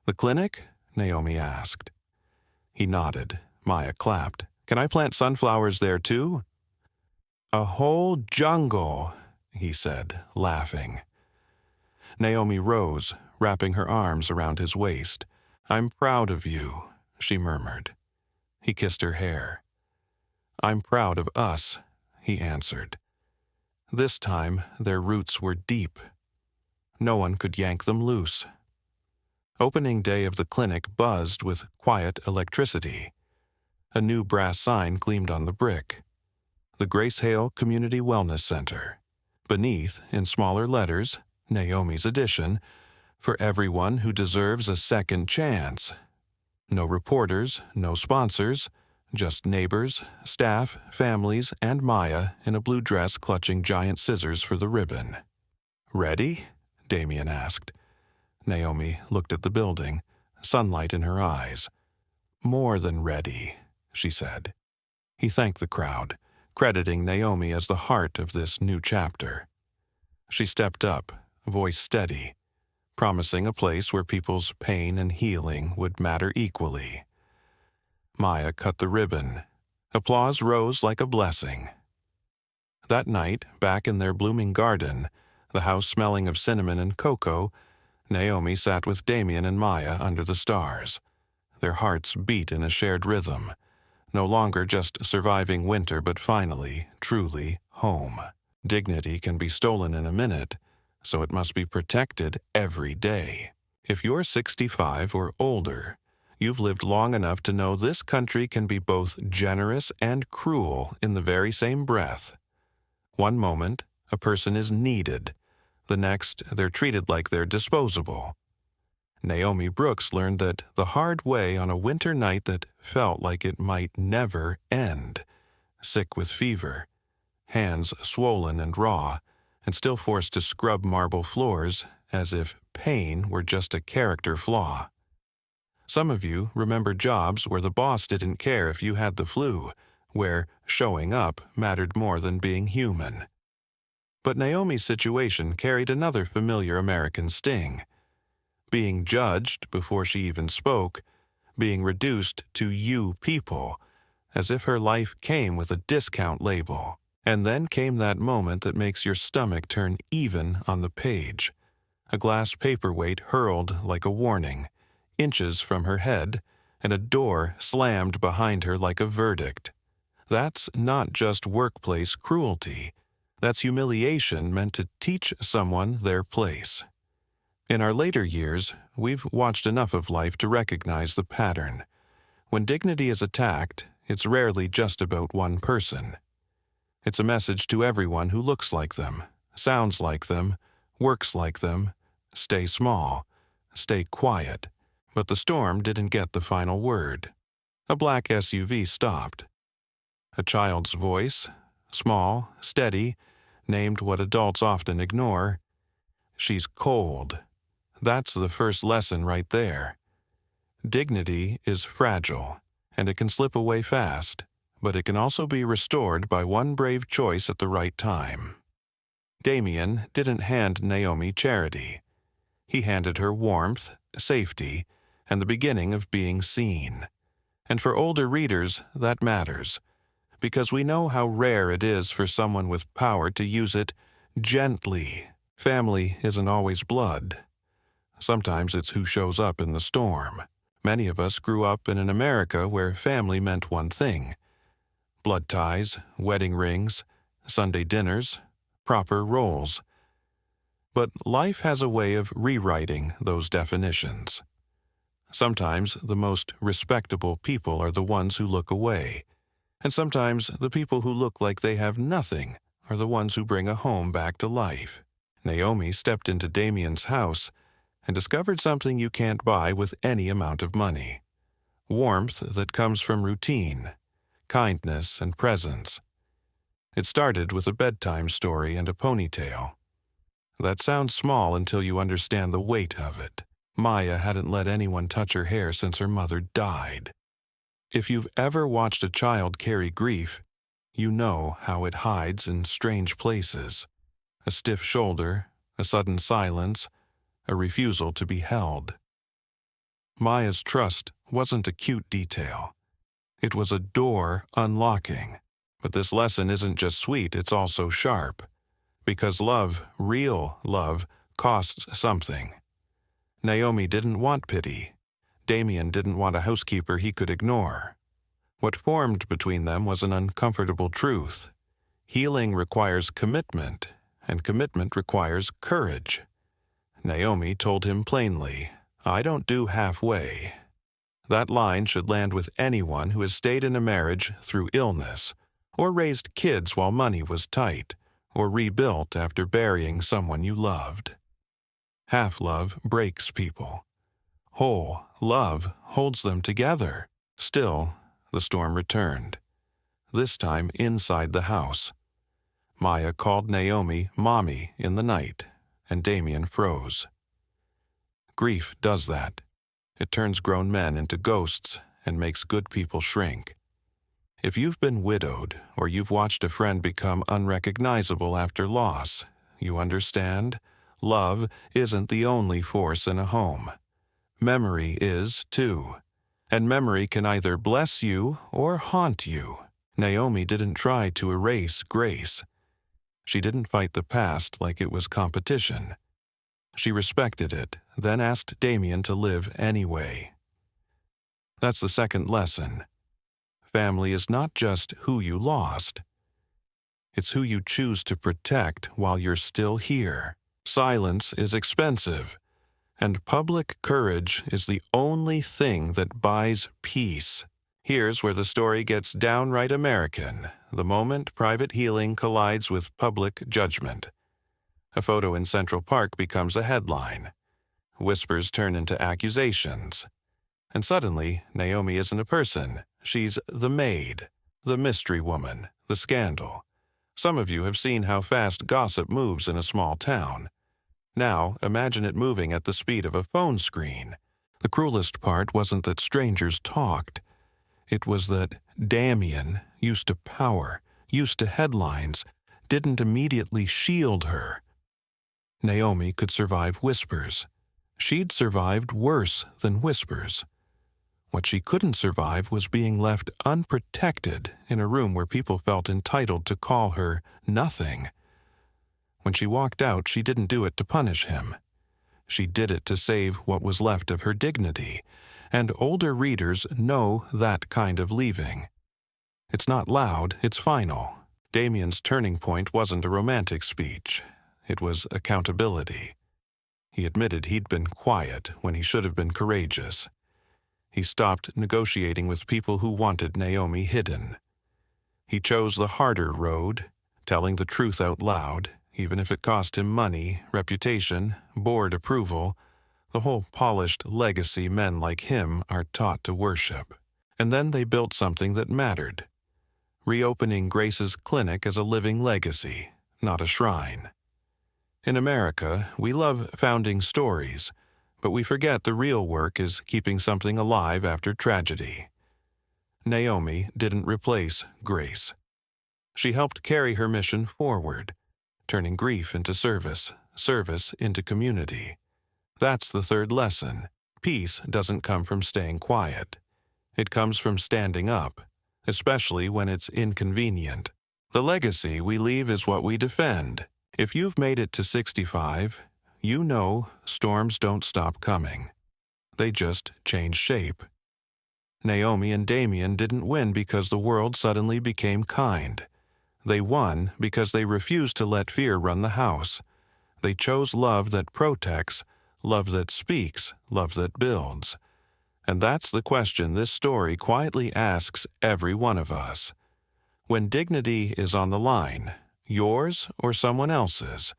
The clinic? Naomi asked. He nodded. Maya clapped. Can I plant sunflowers there too? A whole jungle, he said, laughing. Naomi rose, wrapping her arms around his waist. I'm proud of you, she murmured. He kissed her hair. I'm proud of us, he answered. This time, their roots were deep. No one could yank them loose. Opening day of the clinic buzzed with quiet electricity. A new brass sign gleamed on the brick. The Grace Hale Community Wellness Center. Beneath, in smaller letters, Naomi's addition, for everyone who deserves a second chance. No reporters, no sponsors, just neighbors, staff, families, and Maya in a blue dress clutching giant scissors for the ribbon. Ready? Damian asked. Naomi looked at the building, sunlight in her eyes. More than ready, she said. He thanked the crowd, crediting Naomi as the heart of this new chapter. She stepped up, voice steady, promising a place where people's pain and healing would matter equally. Maya cut the ribbon. Applause rose like a blessing. That night, back in their blooming garden, the house smelling of cinnamon and cocoa, Naomi sat with Damian and Maya under the stars. Their hearts beat in a shared rhythm, no longer just surviving winter but finally, truly, home. Dignity can be stolen in a minute, so it must be protected every day. If you're 65 or older, you've lived long enough to know this country can be both generous and cruel in the very same breath. One moment, a person is needed. The next, they're treated like they're disposable. Naomi Brooks learned that the hard way on a winter night that felt like it might never end. sick with fever, hands swollen and raw, and still forced to scrub marble floors as if pain were just a character flaw. Some of you remember jobs where the boss didn't care if you had the flu, where showing up mattered more than being human. But Naomi's situation carried another familiar American sting. Being judged before she even spoke, being reduced to you people, as if her life came with a discount label. And then came that moment that makes your stomach turn even on the page. A glass paperweight hurled like a warning, inches from her head, and a door slammed behind her like a verdict. That's not just workplace cruelty. That's humiliation meant to teach someone their place. In our later years, we've watched enough of life to recognize the pattern. When dignity is attacked, it's rarely just about one person. It's a message to everyone who looks like them, sounds like them, works like them. Stay small, stay quiet. But the storm didn't get the final word. A black SUV stopped. A child's voice, small, steady, named what adults often ignore. She's cold. That's the first lesson right there. Dignity is fragile, and it can slip away fast, but it can also be restored by one brave choice at the right time. Damian didn't hand Naomi charity. He handed her warmth, safety, and the beginning of being seen. And for older readers, that matters, because we know how rare it is for someone with power to use it gently. Family isn't always blood. Sometimes it's who shows up in the storm. Many of us grew up in an America where family meant one thing: blood ties, wedding rings, Sunday dinners, proper roles. But life has a way of rewriting those definitions. Sometimes the most respectable people are the ones who look away, and sometimes the people who look like they have nothing are the ones who bring a home back to life. Naomi stepped into Damian's house and discovered something you can't buy with any amount of money: warmth that comes from routine, kindness and presence. It started with a bedtime story and a ponytail. That sounds small until you understand the weight of it. Maya hadn't let anyone touch her hair since her mother died. If you've ever watched a child carry grief, you know how it hides in strange places. A stiff shoulder, a sudden silence, a refusal to be held. Maya's trust wasn't a cute detail. It was a door unlocking. But this lesson isn't just sweet, it's also sharp. Because love, real love, costs something. Naomi didn't want pity. Damian didn't want a housekeeper he could ignore. What formed between them was an uncomfortable truth. Healing requires commitment, and commitment requires courage. Naomi told him plainly, "I don't do halfway." That line should land with anyone who has stayed in a marriage through illness, or raised kids while money was tight, or rebuilt after burying someone you loved. Half love breaks people. Whole love holds them together. Still, the storm returned. This time inside the house. Maya called Naomi Mommy in the night, and Damian froze. Grief does that. It turns grown men into ghosts and makes good people shrink. If you've been widowed or you've watched a friend become unrecognizable after loss, you understand? Love isn't the only force in a home. Memory is, too. And memory can either bless you or haunt you. Naomi didn't try to erase grace. She didn't fight the past like it was competition. She respected it, then asked Damian to live anyway. That's the second lesson. Family is not just who you lost. It's who you choose to protect while you're still here. Silence is expensive, and public courage is the only thing that buys peace. Here's where the story gets downright American, the moment private healing collides with public judgment. A photo in Central Park becomes a headline. Whispers turn into accusations. And suddenly, Naomi isn't a person. She's the Maid, The mystery woman, the scandal. Some of you have seen how fast gossip moves in a small town. Now, imagine it moving at the speed of a phone screen. The cruelest part wasn't that strangers talked. It was that Damian, used to power, used to headlines, didn't immediately shield her. Naomi could survive whispers. She'd survived worse than whispers. What she couldn't survive was being left unprotected in a room where people felt entitled to call her nothing. When she walked out, she didn't do it to punish him. She did it to save what was left of her dignity, and older readers know that kind of leaving. It's not loud, it's final. Damian's turning point wasn't a romantic speech. It was accountability. He admitted he'd been quiet when he should have been courageous. He stopped negotiating with people who wanted Naomi hidden. He chose the harder road, telling the truth out loud, even if it cost him money, reputation, board approval, the whole polished legacy men like him are taught to worship. And then they built something that mattered. Reopening Grace's clinic as a living legacy, not a shrine. In America, we love founding stories, but we forget the real work is keeping something alive after tragedy. Naomi didn't replace Grace. She helped carry her mission forward, turning grief into service, service into community. That's the third lesson. Peace doesn't come from staying quiet. It comes from standing up, especially when it's inconvenient. The legacy we leave is what we defend. If you've made it to 65, you know storms don't stop coming. They just change shape. Naomi and Damian didn't win because the world suddenly became kind. They won because they refused to let fear run the house. They chose love that protects, love that speaks, love that builds. And that's the question this story quietly asks every one of us. When dignity is on the line, yours or someone else's,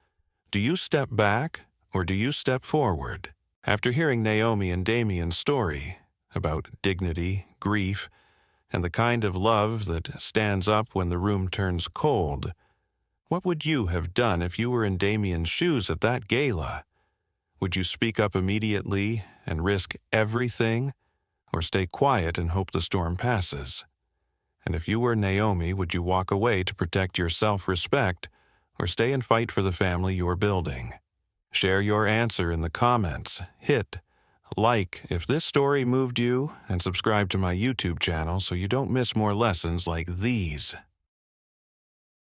do you step back or do you step forward? After hearing Naomi and Damian's story about dignity, grief, and the kind of love that stands up when the room turns cold, what would you have done if you were in Damian's shoes at that gala? Would you speak up immediately and risk everything, or stay quiet and hope the storm passes? And if you were Naomi, would you walk away to protect your self-respect, or stay and fight for the family you're building? Share your answer in the comments. Hit like if this story moved you, and subscribe to my YouTube channel so you don't miss more lessons like these.